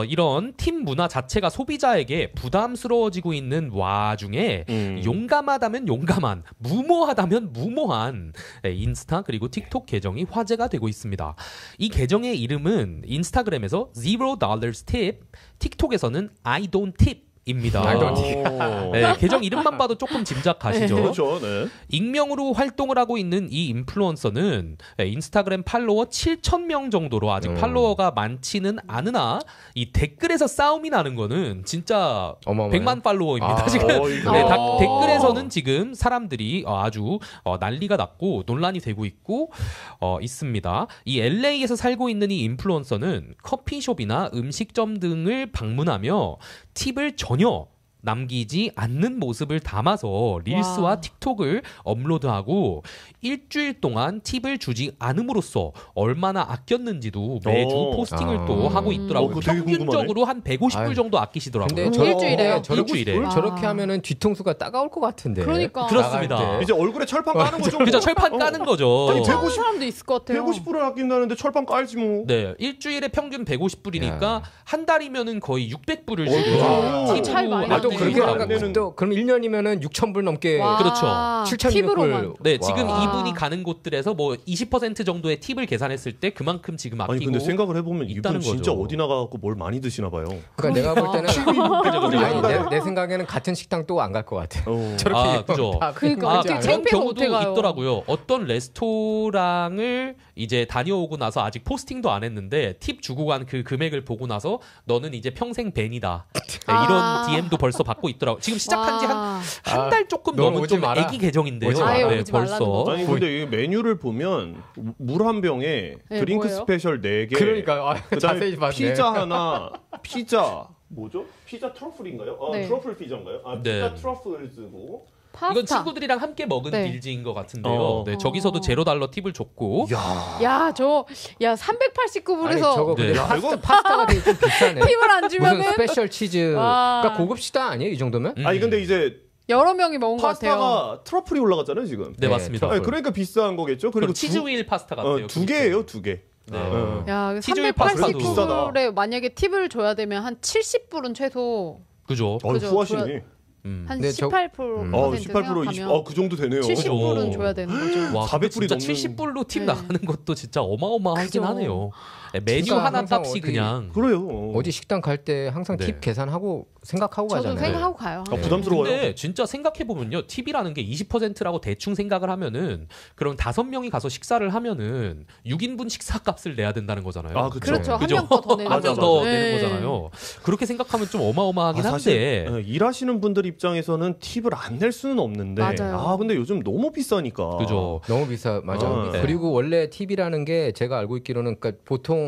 이런 팀 문화 자체가 소비자에게 부담스러워지고 있는 와중에 용감하다면 용감한, 무모하다면 무모한 인스타 그리고 틱톡 계정이 화제가 되고 있습니다. 이 계정의 이름은 인스타그램에서 $0 tip, 틱톡에서는 I don't tip 입니다. I don't 네, 계정 이름만 봐도 조금 짐작 가시죠. 그렇죠. 네. 익명으로 활동을 하고 있는 이 인플루언서는 인스타그램 팔로워 7,000명 정도로 아직 팔로워가 많지는 않으나 이 댓글에서 싸움이 나는 거는 진짜 어마어마해요. 100만 팔로워입니다. 아, 지금 이거. 네, 댓글에서는 지금 사람들이 아주 난리가 났고 논란이 되고 있고 있습니다. 이 LA에서 살고 있는 이 인플루언서는 커피숍이나 음식점 등을 방문하며 팁을 전혀 남기지 않는 모습을 담아서 릴스와 와. 틱톡을 업로드하고 일주일 동안 팁을 주지 않음으로써 얼마나 아꼈는지도 매주 오. 포스팅을 또 하고 있더라고요. 그거 되게 평균적으로 한 150불 아유. 정도 아끼시더라고요. 근데 일주일에요? 일주일에. 저렇게 하면은 뒤통수가 따가울 것 같은데. 그러니까. 그렇습니다. 나갈 때. 이제 얼굴에 철판 까는 거죠. 그죠? 뭐. 철판 까는 거죠. 아니, 150 사람도 있을 것 같아요. 150불을 아낀다는데 철판 깔지 뭐. 네, 일주일에 평균 150불이니까 야. 한 달이면은 거의 600불을 와. 지금 팁 차이 많이 아, 또 나네. 그렇게 이거. 하니까 또 그럼 1년이면은 6,000불 넘게 와. 그렇죠. 7,200불. 네, 지금 와. 이분이 가는 곳들에서 뭐 20% 정도의 팁을 계산했을 때 그만큼 지금 아끼고 아니 근데 생각을 해보면 이분 있다는 진짜 거죠. 어디 나가고 뭘 많이 드시나 봐요. 그러니까 내가 볼 때는 그죠, 그죠. 아니, 내 생각에는 같은 식당 또 안 갈 것 같아. 저렇게 그죠. 그러니까 어떻게 그런 창피해서 경우도 어떻게 가요? 있더라고요. 어떤 레스토랑을 이제 다녀오고 나서 아직 포스팅도 안 했는데 팁 주고 간 그 금액을 보고 나서 너는 이제 평생 밴이다. 네, 이런 DM도 벌써 벌써 받고 있더라고. 지금 시작한 지 한 달 조금 넌 넘은 오지 좀 마라. 애기 계정인데요. 아예 네, 오지 말라는 벌써. 거죠. 아니 근데 이 메뉴를 보면 물 한 병에 드링크 뭐예요? 스페셜 4개. 그러니까 그다음에 자세히 봤네. 피자 하나. 피자 뭐죠? 피자 트러플인가요? 네. 트러플 피자인가요? 네. 피자 트러플즈고. 파스타. 이건 친구들이랑 함께 먹은 네. 빌즈인 것 같은데요. 네, 저기서도 $0 팁을 줬고. 야, 389불에서 아니, 저거 네. 근데 파스타가 되게 좀 비싸네. 팁을 안 무슨 주면은 스페셜 치즈. 와. 그러니까 고급 식당 아니에요, 이 정도면? 아니 근데 이제 여러 명이 먹은 것 같아요. 파스타가 트러플이 올라갔잖아요 지금. 네, 네, 맞습니다. 트러플. 아니, 그러니까 비싼 거겠죠. 그리고 그리고 치즈 윌 파스타 같아요. 두 개예요, 두 개. 네. 야, 치즈의 파스타도 389불에 만약에 팁을 줘야 되면 한 70불은 최소 그죠? 그죠, 후하시네. 한 근데 18% 18% 생각하면 그 정도 되네요. 70불은 그죠. 줘야 되는 거죠. 와, 400불이 진짜 넘는- 70불로 팁 네. 나가는 것도 진짜 어마어마하긴 그죠. 하네요. 네, 메뉴 진짜 하나 항상 값이 어디- 그냥. 그래요. 어디 식당 갈 때 항상 네. 팁 계산하고 생각하고 저도 가잖아요. 생각하고 가요. 부담스러워요. 근데 진짜 생각해 보면요, 팁이라는 게 20%라고 대충 생각을 하면은 그럼 5명이 가서 식사를 하면은 6인분 식사값을 내야 된다는 거잖아요. 아, 그쵸. 그렇죠. 한 그죠? 명 더 내는 맞아, 한 명 거죠. 더 네. 내는 거잖아요. 그렇게 생각하면 좀 어마어마하긴 사실 한데. 일하시는 분들 입장에서는 팁을 안 낼 수는 없는데 맞아요. 근데 요즘 너무 비싸니까. 그죠. 너무 비싸. 맞아. 네. 그리고 원래 팁이라는 게 제가 알고 있기로는 그러니까 보통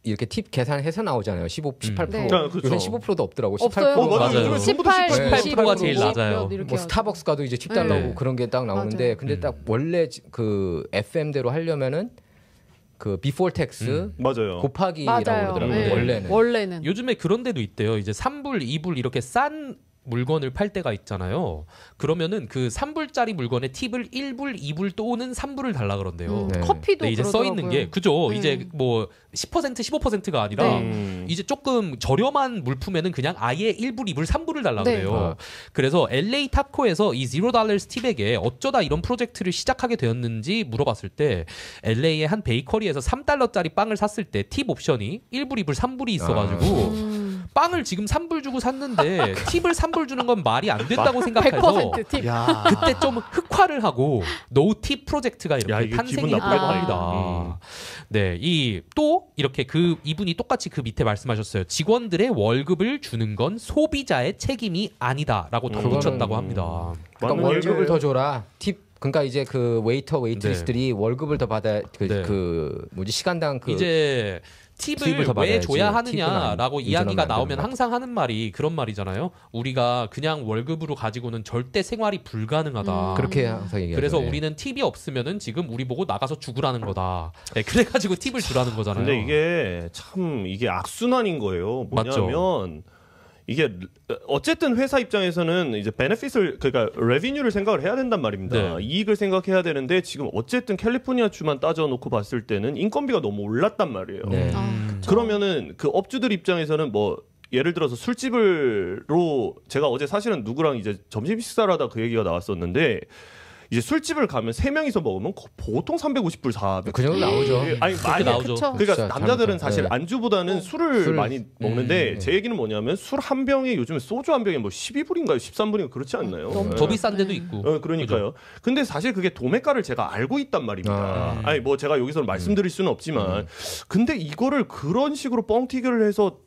이렇게 팁 계산해서 나오잖아요. 18%. 네. 그렇죠. 요새 15%도 없더라고. 없어요. 18%. 맞아요. 요즘에 전부 다 18, 18%가 제일 10, 낮아요. 이렇게 뭐 하죠. 스타벅스 가도 이제 팁 달라고 네. 그런 게 딱 나오는데 맞아요. 근데 딱 원래 그 FM대로 하려면은 그 비포 텍스 맞아요. 곱하기라고 맞아요. 그러더라고요. 네. 원래는. 요즘에 그런 데도 있대요. 이제 3불, 2불 이렇게 싼 물건을 팔 때가 있잖아요. 그러면은 그 3불짜리 물건에 팁을 1불, 2불 또는 3불을 달라 그런대요. 네. 커피도 네, 이제 써 그러더라고요. 있는 게 그죠. 네. 이제 뭐 10%, 15%가 아니라 네. 이제 조금 저렴한 물품에는 그냥 아예 1불, 2불, 3불을 달라 네. 그래요. 그래서 LA 타코에서 이 $0 팁에게 어쩌다 이런 프로젝트를 시작하게 되었는지 물어봤을 때 LA의 한 베이커리에서 $3짜리 빵을 샀을 때 팁 옵션이 1불, 2불, 3불이 있어가지고 빵을 지금 3불 주고 샀는데 팁을 3불 주는 건 말이 안 된다고 생각해서 100% 팁. 야. 그때 좀 흑화를 하고 노팁 프로젝트가 야, 이렇게 이게 탄생이 기분 됐다고 나쁘겠다. 합니다. 네, 이 또 이렇게 그 이분이 똑같이 그 밑에 말씀하셨어요. 직원들의 월급을 주는 건 소비자의 책임이 아니다라고 덧붙였다고 합니다. 그러니까 맞는 월급을 얘기예요. 더 줘라. 팁 그러니까 이제 그 웨이터 웨이트리스들이 월급을 더 받아 네. 그 뭐지 시간당 그 이제 팁을 더 왜 받아야지. 줘야 팁은 하느냐라고 안- 이야기가 유전하면 안 나오면 되는 항상 하는 말이 그런 말이잖아요. 우리가 그냥 월급으로 가지고는 절대 생활이 불가능하다. 그렇게 항상 얘기하죠. 그래서 예. 우리는 팁이 없으면은 지금 우리 보고 나가서 죽으라는 거다. 네, 그래가지고 팁을 주라는 거잖아요. 근데 이게 악순환인 거예요. 뭐냐면 이게 어쨌든 회사 입장에서는 이제 베네핏을 그러니까 레비뉴를 생각을 해야 된단 말입니다. 네. 이익을 생각해야 되는데 지금 어쨌든 캘리포니아 주만 따져 놓고 봤을 때는 인건비가 너무 올랐단 말이에요. 네. 그쵸. 그러면은 그 업주들 입장에서는 뭐 예를 들어서 술집으로 제가 어제 사실은 누구랑 이제 점심 식사를 하다 그 얘기가 나왔었는데 이제 술집을 가면 3명이서 먹으면 보통 350불 400. 그 정도 나오죠. 아니 많이 나오죠. 그쵸. 그러니까 진짜 남자들은 잘못하면. 사실 네. 안주보다는 술을 술. 많이 먹는데 네. 제 얘기는 뭐냐면 술 한 병에 요즘에 소주 한 병에 뭐 12불인가요? 13불인가 그렇지 않나요? 너무 더 비싼 데도 있고. 그러니까요. 근데 사실 그게 도매가를 제가 알고 있단 말입니다. 아니 뭐 제가 여기서 말씀드릴 수는 없지만 근데 이거를 그런 식으로 뻥튀기를 해서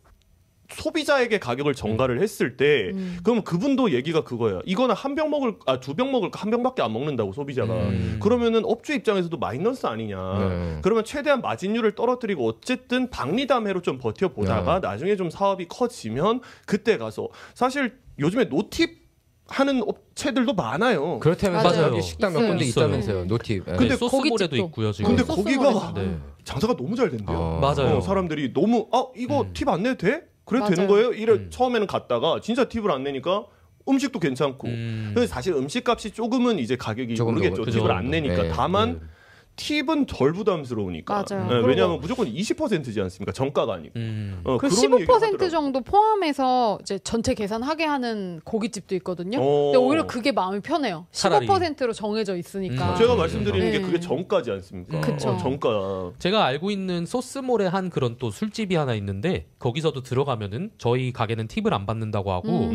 소비자에게 가격을 전가를 했을 때 그럼 그분도 얘기가 그거예요. 이거는 두 병 먹을까 한 병밖에 안 먹는다고 소비자가. 그러면은 업주 입장에서도 마이너스 아니냐. 네. 그러면 최대한 마진율을 떨어뜨리고 어쨌든 박리담회로 좀 버텨보다가 나중에 좀 사업이 커지면 그때 가서 사실 요즘에 노팁 하는 업체들도 많아요. 그렇다면서 맞아요. 여기 식당 몇 있어요. 군데 있어요. 있다면서요. 노팁. 예. 근데 소스몰에도 고깃집도. 있고요 지금. 근데 소스 거기가 먹어서. 네. 장사가 너무 잘 된대요. 맞아요. 사람들이 너무 이거 팁 안 내도 돼? 그래도 되는 맞아요. 거예요? 이래 처음에는 갔다가 진짜 팁을 안 내니까 음식도 괜찮고. 근데 사실 음식값이 조금은 이제 가격이 조금 오르겠죠. 더, 팁을 그죠. 안 내니까. 네. 다만 팁은 덜 부담스러우니까. 맞아요. 네, 그리고- 왜냐하면 무조건 20%지 않습니까? 정가가 아니고. 그 그런 15% 얘기를 하더라고요. 정도 포함해서 이제 전체 계산하게 하는 고깃집도 있거든요. 오. 근데 오히려 그게 마음이 편해요. 차라리. 15%로 정해져 있으니까. 제가 말씀드리는 게 네. 그게 정가지 않습니까? 그쵸. 정가. 제가 알고 있는 소스몰에 한 그런 또 술집이 하나 있는데 거기서도 들어가면은 저희 가게는 팁을 안 받는다고 하고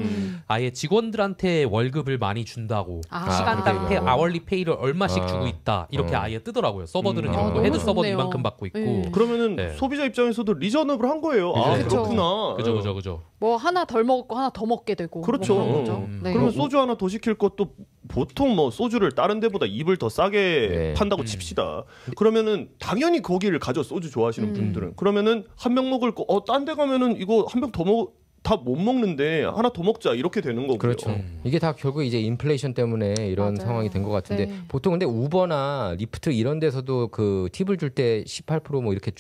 아예 직원들한테 월급을 많이 준다고 아, 시간당 그렇게 페이, 아월리 페이를 얼마씩 아. 주고 있다 이렇게 아예 뜨더라고요. 좋더라고요. 서버들은 너무 헤드 서버 좋네요. 이만큼 받고 있고. 그러면은 네. 소비자 입장에서도 리저너블 한 거예요. 아, 그쵸. 그렇구나. 그죠. 뭐 하나 덜 먹고 하나 더 먹게 되고. 그렇죠. 뭐 그런 거죠. 네. 그러면 소주 하나 더 시킬 것도 보통 뭐 소주를 다른 데보다 입을 더 싸게 판다고 칩시다. 그러면은 당연히 거기를 가죠. 소주 좋아하시는 분들은. 그러면은 한 병 먹을 거 딴 데 가면은 이거 한 병 더 먹 다 못 먹는데 하나 더 먹자 이렇게 되는 거고요. 그렇죠. 이게 다 결국 이제 인플레이션 때문에 이런 맞아요. 상황이 된 것 같은데 네. 보통 근데 우버나 리프트 이런 데서도 그 팁을 줄 때 18%뭐 이렇게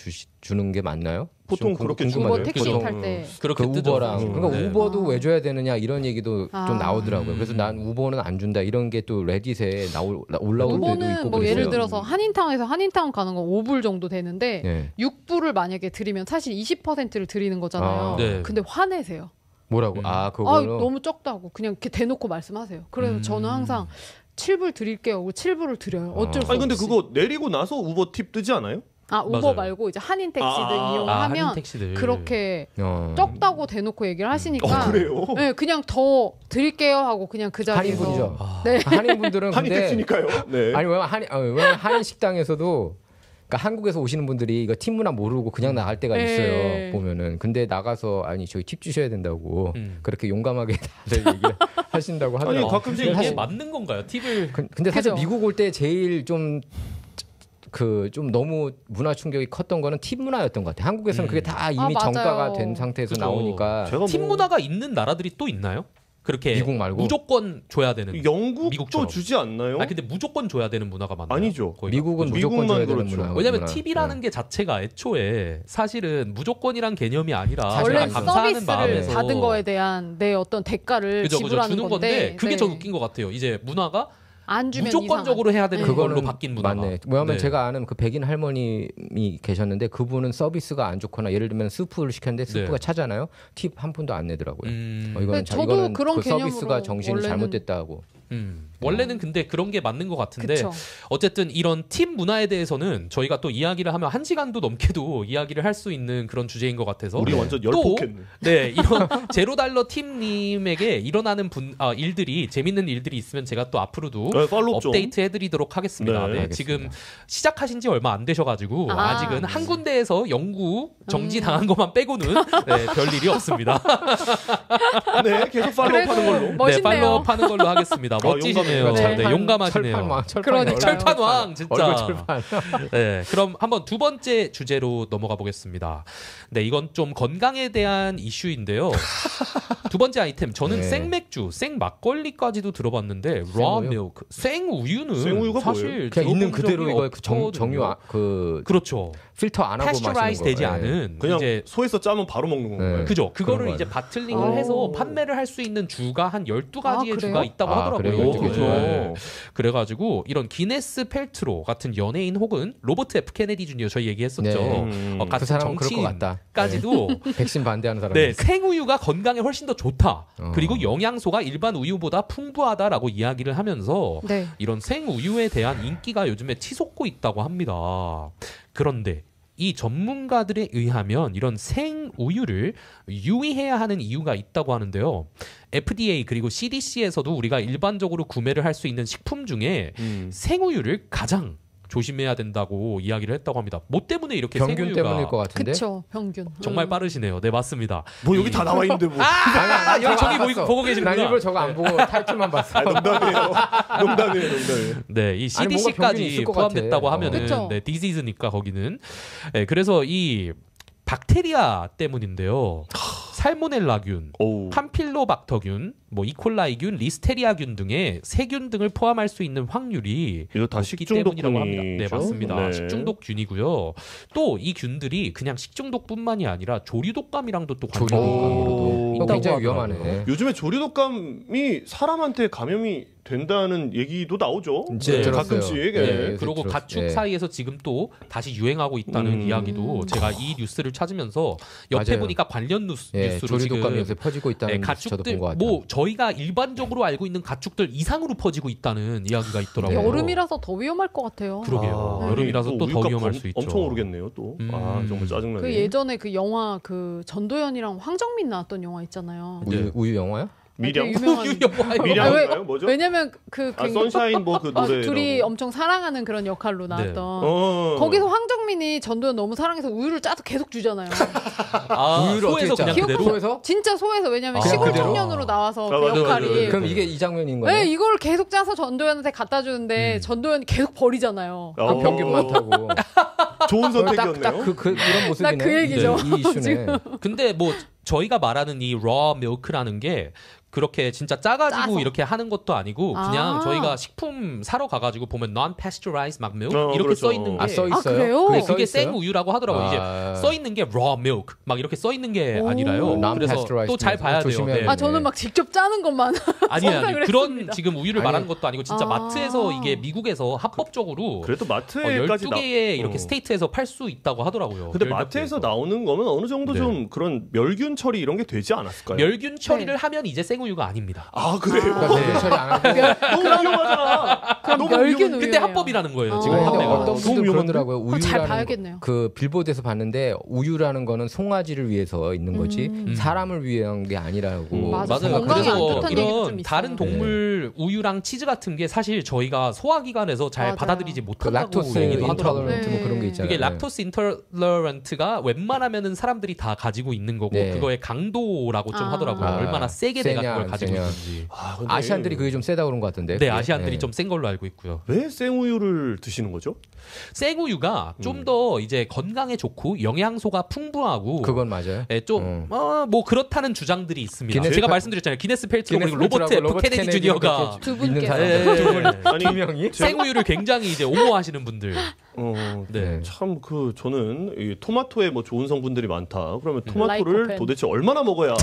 주는 게 맞나요? 보통 좀 그렇게 궁금하네요. 우버 택시 그죠. 탈 때. 그렇게 그 뜨죠. 우버랑 그러니까 네. 우버도 왜 줘야 되느냐 이런 얘기도 아. 좀 나오더라고요. 그래서 난 우버는 안 준다 이런 게 또 레딧에 올라올 때도 우버는 있고 뭐 그랬어요. 예를 들어서 한인타운에서 한인타운 가는 건 5불 정도 되는데 네. 6불을 만약에 드리면 사실 20%를 드리는 거잖아요. 아. 네. 근데 화내세요. 뭐라고? 아, 그거는 너무 적다고 그냥 이렇게 대놓고 말씀하세요. 그래서 저는 항상 7불 드릴게요 하고 7불을 드려요. 어쩔 수 아니 근데 없이. 그거 내리고 나서 우버 팁 뜨지 않아요? 아 우버 맞아요. 말고 이제 한인 택시들 아, 이용하면 한인 택시들. 그렇게 적다고 대놓고 얘기를 하시니까 그래요? 네, 그냥 더 드릴게요 하고 그냥 그 자리에서 한인분이죠. 네. 한인분들은 한인 근데 택시니까요. 네. 아니 왜냐면 한인 식당에서도 그러니까 한국에서 오시는 분들이 이거 팁 문화 모르고 그냥 나갈 때가 있어요. 네. 보면은 근데 나가서 아니 저희 팁 주셔야 된다고 그렇게 용감하게 다들 얘기를 하신다고 아니 하더라고요. 가끔씩 근데 이게 사실 맞는 건가요? 팁을 근데 사실 그죠. 미국 올 때 제일 좀 너무 문화 충격이 컸던 거는 팁 문화였던 것 같아요. 한국에서는 그게 다 이미 맞아요. 정가가 된 상태에서 그죠. 나오니까 제가 팁 뭐 문화가 있는 나라들이 또 있나요? 그렇게 미국 말고? 무조건 줘야 되는. 영국도 미국처럼. 주지 않나요? 아 근데 무조건 줘야 되는 문화가 많나요? 아니죠. 거기가? 미국은 그죠? 무조건 미국만 줘야 되는 그렇죠. 문화. 왜냐면 문화. 팁이라는 게 자체가 애초에 사실은 무조건이란 개념이 아니라 사실 원래 아니죠. 감사하는 서비스를 마음에서 받은 거에 대한 내 어떤 대가를 그죠, 지불하는 주는 건데 그게 좀 웃긴 것 같아요. 이제 문화가 안 주면 무조건적으로 해야 되는 네. 걸로 바뀐 문화가. 맞네. 왜냐하면 네. 제가 아는 그 백인 할머님이 계셨는데 그분은 서비스가 안 좋거나 예를 들면 스프를 시켰는데 스프가 네. 차잖아요. 팁 한 푼도 안 내더라고요. 근데 이거는 저도 이거는 그런 그 개념으로 서비스가 정신이 원래는 잘못됐다고. 원래는 근데 그런 게 맞는 것 같은데 그쵸. 어쨌든 이런 팁 문화에 대해서는 저희가 또 이야기를 하면 1시간도 넘게도 이야기를 할 수 있는 그런 주제인 것 같아서 우리 완전 또 열폭했네. 네, 이런 제로달러 팀님에게 일어나는 일들이 재밌는 일들이 있으면 제가 또 앞으로도 네, 팔로우 좀. 업데이트 해드리도록 하겠습니다. 네, 네, 알겠습니다. 지금 시작하신 지 얼마 안 되셔가지고 아. 아직은 한 군데에서 영구 정지 당한 것만 빼고는 네, 별 일이 없습니다. 네, 계속 팔로우하는 걸로. 네, 멋있네요. 팔로우하는 걸로 하겠습니다. 멋지시네요. 용감해요. 네, 용감하시네요. 철판왕, 그러니까요. 철판왕 진짜. 얼굴 철판. 네, 그럼 한번 두 번째 주제로 넘어가 보겠습니다. 네, 이건 좀 건강에 대한 이슈인데요. 두 번째 아이템, 저는 네. 생맥주, 생막걸리까지도 들어봤는데 raw milk, 생우유는 생우유가 사실 그냥 있는 들어본 그대로 적이 이거 없거든요. 정유 그렇죠. 필터 안 하고 마시는 패스처라이즈 거. 되지 예. 않은 그냥 이제 소에서 짜면 바로 먹는 건가요? 네. 그죠. 그거를 그런 이제 거예요. 바틀링을 오. 해서 판매를 할 수 있는 주가 한 12가지의 아, 그래요? 주가 있다고 아, 하더라고요. 그래요? 오, 그렇죠. 네. 그래가지고 이런 기네스 펠트로 같은 연예인 혹은 로버트 F 케네디 주니어 저희 얘기했었죠. 네. 그 같은 그 사람은 그럴 것 같다. 정치인까지도 백신 반대하는 사람. 네, 생우유가 건강에 훨씬 더 좋다. 어. 그리고 영양소가 일반 우유보다 풍부하다라고 이야기를 하면서 네. 이런 생우유에 대한 인기가 요즘에 치솟고 있다고 합니다. 그런데 이 전문가들에 의하면 이런 생우유를 유의해야 하는 이유가 있다고 하는데요. FDA 그리고 CDC에서도 우리가 일반적으로 구매를 할 수 있는 식품 중에 생우유를 가장 조심해야 된다고 이야기를 했다고 합니다. 뭐 때문에 이렇게 병균 생우유가 때문일 것 같은데. 그쵸 평균. 정말 빠르시네요. 네, 맞습니다. 뭐 여기 다 나와 있는데 뭐. 여기 저기 봤어. 보고 계시는구나. 난 일부러 저거 안 보고 타이틀만 봤어. 아, 농담이에요. 농담이에요. 네, 이 아니, 뭔가 병균이 CDC까지 있을 것 포함됐다고 같아. 하면은 그쵸. 네, 디지즈니까 거기는. 네, 그래서 이 박테리아 때문인데요. 살모넬라균, 어우. 팜필로박터균, 뭐 이콜라이균, 리스테리아균 등의 세균 등을 포함할 수 있는 확률이 이거 다 높기 때문이라고 합니다. 네, 식중독균이죠? 맞습니다. 네. 식중독균이고요. 또 이 균들이 그냥 식중독뿐만이 아니라 조류독감이랑도 또 관계가 조류독감으로도. 있다고 굉장히 하더라고요. 위험하네. 요즘에 조류독감이 사람한테 감염이 된다는 얘기도 나오죠. 네, 들었어요. 가끔씩. 네. 예. 그리고 들었- 가축 네. 사이에서 지금 또 다시 유행하고 있다는 이야기도 제가 이 뉴스를 찾으면서 옆에 맞아요. 보니까 관련 뉴스로 예, 조류독감이 지금 요새 퍼지고 있다는 뉴스 저도 가축들 본 것 같아요. 뭐 저희가 일반적으로 알고 있는 가축들 이상으로 퍼지고 있다는 이야기가 있더라고요. 네. 여름이라서 더 위험할 것 같아요. 그러게요. 아, 여름이라서 또 더 우유값 위험할 수 있죠. 엄청 오르겠네요, 또. 아, 정말 짜증나네. 그 예전에 그 영화 그 전도연이랑 황정민 나왔던 영화 있잖아요. 우유 영화요? 미량? 되게 유명한. 우유 여보. 미량인가요? 뭐죠? 왜냐면 그 선샤인 뭐 그 노래. 둘이 엄청 사랑하는 그런 역할로 나왔던. 거기서 황정민이 전도연 너무 사랑해서 우유를 짜서 계속 주잖아요. 우유를 소에서 어떻게 그냥 그대로. 소에서? 진짜 소에서 왜냐면 시골 그대로? 청년으로 나와서 아, 그 맞아, 역할이. 맞아, 맞아. 그럼 이게 이 장면인 거예요? 네, 이걸 계속 짜서 전도연한테 갖다 주는데 전도연이 계속 버리잖아요. 병균 많다고. 좋은 선택이었네요. 딱그 이런 모습이네. 나 그 얘기죠. 이 이슈네. 근데 뭐 저희가 말하는 이 raw milk라는 게 그렇게 진짜 짜가지고 짜서. 이렇게 하는 것도 아니고 그냥 아. 저희가 식품 사러 가가지고 보면 non-pasteurized 막 milk 이렇게 그렇죠. 써 있는 게 써 있어요? 그래요? 그게 그게 써 있어요? 생우유라고 하더라고요. 이제 써 있는 게 raw milk 막 이렇게 써 있는 게 오. 아니라요. 그래서 non-pasteurized 또 잘 봐야 돼요. 조심해야 네. 돼요. 아 저는 막 직접 짜는 것만 아니에요. 상상을 그런 했습니다. 지금 우유를 아니. 말하는 것도 아니고 진짜 아. 마트에서 이게 미국에서 합법적으로 그래도 마트에까지 12개의 이렇게 스테이트에서 팔 수 있다고 하더라고요. 근데 10몇 마트에서 개에서. 나오는 거면 어느 정도 네. 좀 그런 멸균 처리 이런 게 되지 않았을까요? 멸균 처리를 네. 하면 이제 생우유가 아닙니다. 아 그래요? 그러니까 멸균 처리 안 하고. 너무 위험하잖아. 너무 멸균 위험해. 우유. 그때 합법이라는 거예요. 지금 어. 근데 판매가. 어떤 너무 분들 위험한데? 그러더라고요. 그럼 잘 우유라는 봐야겠네요. 그 빌보드에서 봤는데 우유라는 거는 송아지를 위해서 있는 거지 사람을 위한 게 아니라고. 맞아. 맞아요. 건강에 안 그래서 좋다는 얘기도 좀 이런 있어요. 다른 동물 우유랑 치즈 같은 게 사실 저희가 소화기관에서 잘 맞아요. 받아들이지 그 못한다고 락토스 얘기도 하더라고요. 인톨러런트 뭐 그런 게 있잖아요. 이게 락토스 인톨러런트가 웬만하면은 사람들이 다 가지고 있는 거고 네. 그거의 강도라고 좀 아. 하더라고요. 아, 얼마나 세게 내가 세냐, 그걸 안 가지고 세냐. 있는지. 근데 아시안들이 그게 좀 세다 그런 것 같은데. 네, 그게? 아시안들이 네. 좀 센 걸로 알고 있고요. 왜 생우유를 드시는 거죠? 생우유가 좀 더 이제 건강에 좋고 영양소가 풍부하고 그건 맞아요. 예, 뭐 그렇다는 주장들이 있습니다. 기네스 제가 펠- 말씀드렸잖아요. 기네스 펠트로 기네스 그리고 로버트 펠트라고 F 케네디 주니어가 두 믿는 분께서. 사람. 예, 아니 두 명이? 생우유를 굉장히 이제 옹호하시는 분들. 네. 참 그 저는 이 토마토에 뭐 좋은 성분들이 많다. 그러면 토마토를 라이코펜. 도대체 얼마나 먹어야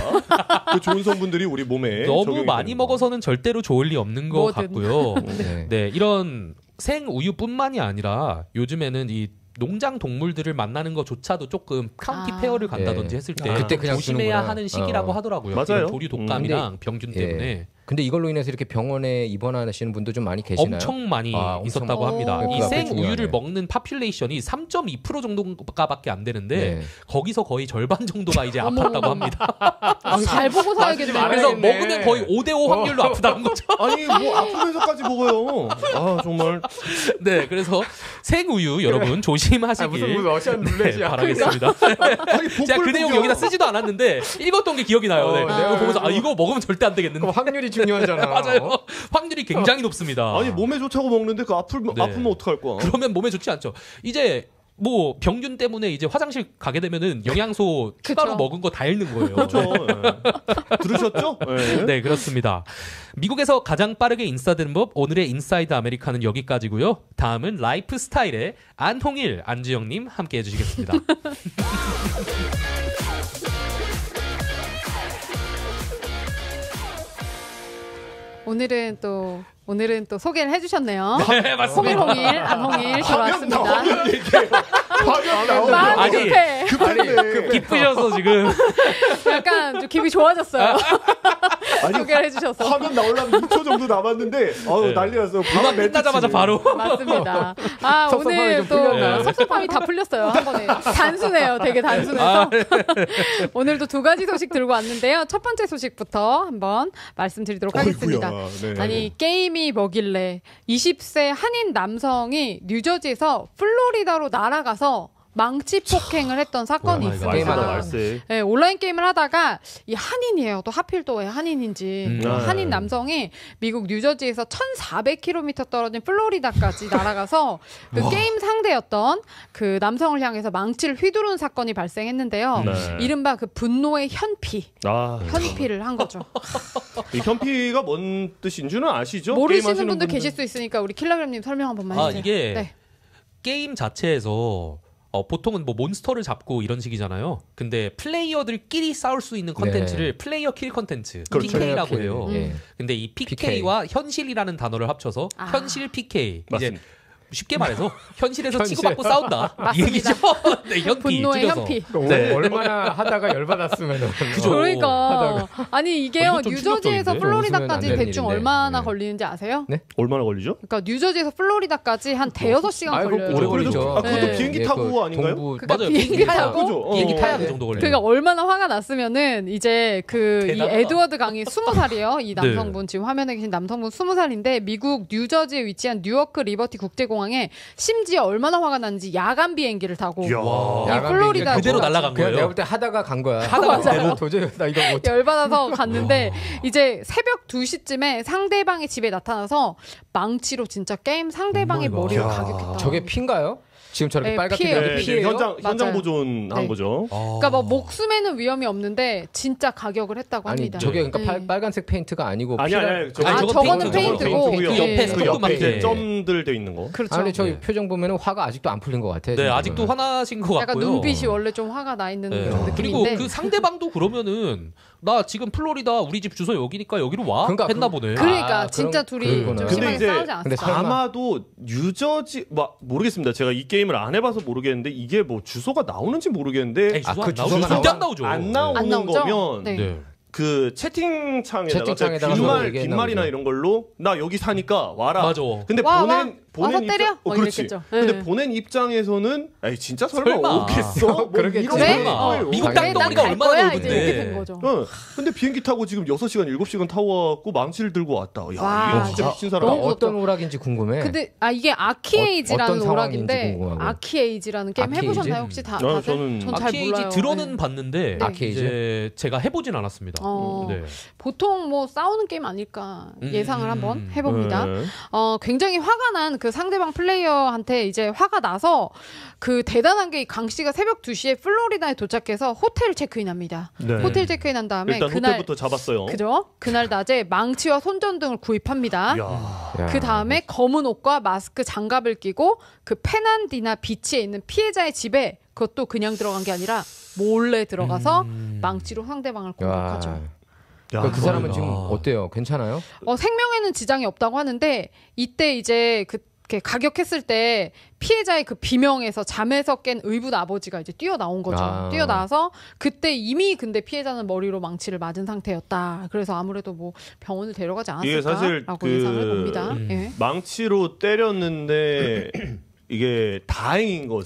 그 좋은 성분들이 우리 몸에 너무 적용이 많이 되는 거. 먹어서는 절대로 좋을 리 없는 것 뭐든. 같고요. 네. 네, 이런 생우유뿐만이 아니라 요즘에는 이 농장 동물들을 만나는 것조차도 조금 카운티 아. 페어를 간다든지 네. 했을 때 그때 그냥 조심해야 주는구나. 하는 시기라고 하더라고요. 맞아요. 이런 조류 독감이랑 병균 때문에 근데 이걸로 인해서 이렇게 병원에 입원하시는 분도 좀 많이 계시나요? 엄청 많이 엄청 있었다고 많이. 합니다. 오. 이 그거 생우유를 중요하네. 먹는 파퓰레이션이 3.2% 정도가밖에 안 되는데 네. 거기서 거의 절반 정도가 이제 어머. 아팠다고 합니다. 잘 보고 사야겠네요. 그래서 알아야겠네. 먹으면 거의 5대5 확률로 아프다는 거죠. 아니 뭐 아프면서까지 먹어요. 아 정말 네, 그래서 생우유 여러분 조심하시길 러시안 네, 바라겠습니다. 아니 제가 그 내용 여기다 쓰지도 않았는데 읽었던 게 기억이 나요. 네. 내가 이거 보면서 이거 먹으면 절대 안 되겠는데. 그럼 확률이 중요하잖아. 맞아요. 확률이 굉장히 높습니다. 아니 몸에 좋다고 먹는데 그 아프면 어떡할 거야? 그러면 몸에 좋지 않죠. 이제 뭐 병균 때문에 이제 화장실 가게 되면은 영양소 추가로 그쵸. 먹은 거 다 잃는 거예요. 그렇죠. 예. 들으셨죠? 예. 네, 그렇습니다. 미국에서 가장 빠르게 인싸되는 법 오늘의 인사이드 아메리카는 여기까지고요. 다음은 라이프 스타일의 안홍일, 안주영님 함께 해주시겠습니다. 오늘은 또 소개를 해주셨네요. 네, 맞습니다. 홍일, 안홍일 돌아왔습니다. 화면 나오면 마음이 아니, 급해. 급한데. 기쁘셔서 지금 약간 좀 기분이 좋아졌어요. 소개를 해주셔서. 화면 나오려면 2초 정도 남았는데 네. 난리 났어. 음악 끝나자마자 바로 맞습니다. 아, 섭섭함이 오늘 좀 또 풀렸나요? 섭섭함이 다 풀렸어요. 한 번에. 단순해요. 되게 단순해서. 오늘도 두 가지 소식 들고 왔는데요. 첫 번째 소식부터 한번 말씀드리도록 하겠습니다. 어이구야. 네. 아니, 게임이 뭐길래 20세 한인 남성이 뉴저지에서 플로리다로 날아가서 망치 폭행을 했던 사건이 뭐야, 이거 있습니다. 말세다 말세. 네, 온라인 게임을 하다가 이 한인이에요. 또 하필 또 왜 한인인지 한인 남성이 미국 뉴저지에서 1,400km 떨어진 플로리다까지 날아가서 그 게임 상대였던 그 남성을 향해서 망치를 휘두르는 사건이 발생했는데요. 네. 이른바 그 분노의 현피, 현피를 한 거죠. 이 현피가 뭔 뜻인 줄은 아시죠? 모르시는 게임하시는 분들 계실 수 있으니까 우리 킬러그램님 설명 한 번만 해주세요. 이게 네. 게임 자체에서 보통은 뭐 몬스터를 잡고 이런 식이잖아요. 근데 플레이어들끼리 싸울 수 있는 컨텐츠를 플레이어 킬 컨텐츠, 그렇죠. PK라고 해요. 예. 근데 이 PK와 현실이라는 단어를 합쳐서 아. 현실 PK. 이제 맞습니다. 쉽게 말해서 현실에서 치고받고 싸운다. 이 얘기죠. 네, 현피. 분노의 줄여서. 현피. 네. 얼마나 하다가 열받았으면 그죠. 그러니까 아니 이게요 이건 좀 뉴저지에서 충격적인데? 플로리다까지 웃으면 안 대충 되는 얼마나 일인데. 걸리는지 아세요? 네? 얼마나 걸리죠? 그러니까 뉴저지에서 플로리다까지 한 대여섯 시간 아이고, 걸려요. 오래 걸리죠. 아, 그것도 네. 비행기 예, 타고 그 아닌가요? 동부 그러니까 맞아요. 비행기 타야, 타고 그죠? 비행기 타야 어. 그 정도 걸려요. 그러니까 얼마나 화가 났으면은 이제 그 이 대단하다. 에드워드 강이 20살이에요. 이 남성분 지금 화면에 계신 남성분 20살인데 미국 뉴저지에 위치한 뉴워크 리버티 국제공항에 심지어 얼마나 화가 났는지 야간 비행기를 타고 이야. 이 야간 플로리다 비행기가 그대로 날아간 그냥 거예요. 내가 볼 때 하다가 간 거야. 하다가 맞아요. 도저히 나 이거 못. 열받아서 갔는데 이제 새벽 2시쯤에 상대방의 집에 나타나서 망치로 진짜 게임 상대방의 정말 머리를 야. 가격했다. 저게 피인가요? 지금 저렇게 네, 빨갛게 피해요. 되는 네, 피해요? 현장 맞아요. 보존한 네. 거죠. 그러니까 뭐 목숨에는 위험이 없는데 진짜 가격을 했다고 아니 합니다. 저게 그러니까 네. 빨간색 페인트가 아니고 아니 피가- 저거 아, 저거는 페인트고요. 페인트고. 그 옆에 네. 그 옆에 조그맣게. 이제 점들 돼 있는 거. 그렇죠. 아니 저 네. 표정 보면은 화가 아직도 안 풀린 것 같아. 네, 지금 아직도 보면은. 화나신 것 약간 같고요. 눈빛이 원래 좀 화가 나 있는 네. 그런 그리고 느낌인데. 그 상대방도 그러면은 나 지금 플로리다 우리 집 주소 여기니까 여기로 와 그러니까 했나 그- 보네. 그러니까 아, 진짜 그런- 둘이 그러구나. 좀 근데 심하게 이제- 싸우지 않았어요. 근데 설마- 아마도 뉴저지 모르겠습니다. 제가 이 게임을 안 해봐서 모르겠는데 이게 뭐 주소가 나오는지 모르겠는데 에이, 주소 아, 안 그 나오죠. 주소가 절대 안 나오죠. 안 네. 나오는 안 나오죠? 거면 네. 네. 그 채팅창에다가 채팅창에다가 빈말이나 보죠. 이런 걸로 나 여기 사니까 와라. 맞아. 근데 와, 보낸 와서 때려? 그렇지. 이랬겠죠. 근데 네. 보낸 입장에서는 에이 진짜 설마 설마. 오겠어? 뭐 그러겠지. 이런 그래? 거예요. 미국 그래, 땅덩이가 난갈 얼마나 거야, 넓은데. 이제 이렇게 된 거죠. 근데 비행기 타고 지금 6시간, 7시간 타고 왔고 망치를 들고 왔다. 야, 와, 이거 진짜 미친 사람. 너무 어떤 무섭죠. 오락인지 궁금해. 근데 이게 아키에이지라는 어떤 상황인지 오락인데 궁금하고. 아키에이지라는 게임 아키에이지? 해보셨나요 혹시 다? 저는 전 잘 아키에이지 몰라요. 들어는 네. 봤는데 아키에이지? 이제 제가 해보진 않았습니다. 어. 네. 보통 뭐 싸우는 게임 아닐까 예상을 한번 해봅니다. 네. 굉장히 화가 난 그 상대방 플레이어한테 이제 화가 나서 그 대단한 게 강 씨가 새벽 2시에 플로리다에 도착해서 호텔 체크인합니다. 네. 호텔 체크인한 다음에 일단 그날 호텔부터 잡았어요. 그죠? 그날 낮에 망치와 손전등을 구입합니다. 야. 야. 그 다음에 검은 옷과 마스크, 장갑을 끼고 그 페난디나 비치에 있는 피해자의 집에 그것도 그냥 들어간 게 아니라 몰래 들어가서 망치로 상대방을 공격하죠. 야. 야, 그 사람은 대박이다. 지금 어때요? 괜찮아요? 생명에는 지장이 없다고 하는데 이때 이제 그렇게 가격했을 때 피해자의 그 비명에서 잠에서 깬 의붓 아버지가 이제 뛰어나온 거죠. 아. 뛰어나와서 그때 이미 근데 피해자는 머리로 망치를 맞은 상태였다. 그래서 아무래도 뭐 병원을 데려가지 이게 사실 않았을까라고 예상을 해봅니다. 예. 망치로 때렸는데 이게 다행이라고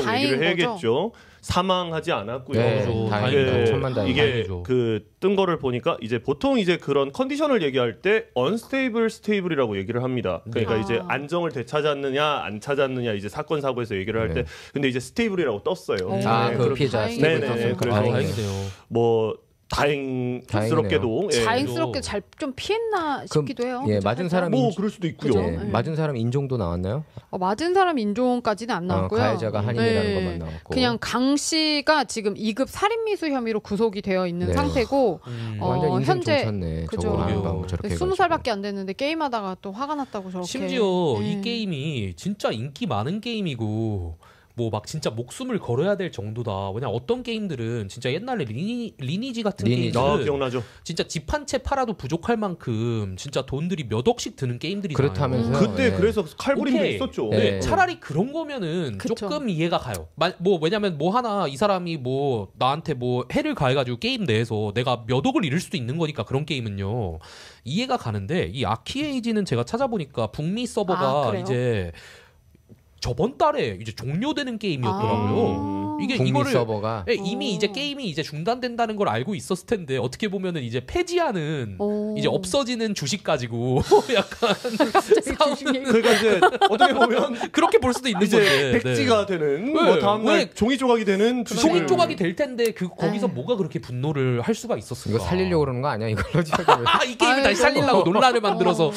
다행인 얘기를 거죠. 해야겠죠. 사망하지 않았고요. 네, 그렇죠. 다행이다. 이게- 천만 다행이다. 이게 다행이죠. 그 뜬 거를 보니까 이제 보통 이제 그런 컨디션을 얘기할 때 unstable, stable이라고 얘기를 합니다. 그러니까 아. 이제 안정을 되찾았느냐 안 찾았느냐 이제 사건 사고에서 얘기를 할 때 네. 근데 이제 stable이라고 떴어요. 오. 아, 네, 그 그렇- 피해자 다행이네요. 스테이블 네네, 떴어요. 그래서 다행이네요. 뭐 다행스럽게도 예. 자연스럽게 잘 좀 피했나 싶기도 해요. 예, 그죠? 맞은 살짝? 사람이 뭐 그럴 수도 있고요. 그죠? 예, 네. 맞은 사람 인종도 나왔나요? 맞은 사람 인종까지는 안 나왔고요. 가해자가 한인이라는 네. 것만 나왔고. 그냥 강 씨가 지금 2급 살인미수 혐의로 구속이 되어 있는 네. 상태고 완전 인생 현재 좋쳤네. 그죠. 저거 그러게요. 하고 저렇게 20살밖에 안 됐는데 게임하다가 또 화가 났다고 저렇게. 심지어 네. 이 게임이 진짜 인기 많은 게임이고 뭐 막 진짜 목숨을 걸어야 될 정도다. 왜냐 어떤 게임들은 진짜 옛날에 리니지 같은 리니지. 게임들은 기억나죠. 진짜 집 한 채 팔아도 부족할 만큼 진짜 돈들이 몇 억씩 드는 게임들이잖아요. 그렇다면서요? 그때 네. 그래서 칼부림도 오케이. 있었죠. 네. 차라리 그런 거면은 그쵸. 조금 이해가 가요. 뭐 왜냐면 뭐 하나 이 사람이 뭐 나한테 뭐 해를 가해가지고 게임 내에서 내가 몇 억을 잃을 수도 있는 거니까 그런 게임은요 이해가 가는데 이 아키에이지는 제가 찾아보니까 북미 서버가 그래요? 이제 저번 달에 이제 종료되는 게임이었더라고요. 이게 북미 이거를 서버가 예, 이미 이제 게임이 이제 중단된다는 걸 알고 있었을 텐데 어떻게 보면은 이제 폐지하는 오. 이제 없어지는 주식 가지고 약간 싸우는 그러니까 이제 어떻게 보면 그렇게 볼 수도 있는 이제 건데 백지가 되는 네. 뭐 다음날 왜 종이 조각이 되는 종이 주식을 조각이 될 텐데 거기서 에이. 뭐가 그렇게 분노를 할 수가 있었을까? 이거 살리려고 그러는 거 아니야? 이걸로 지금. 이 게임을 아유, 다시 살리려고 너무- 논란을 만들어서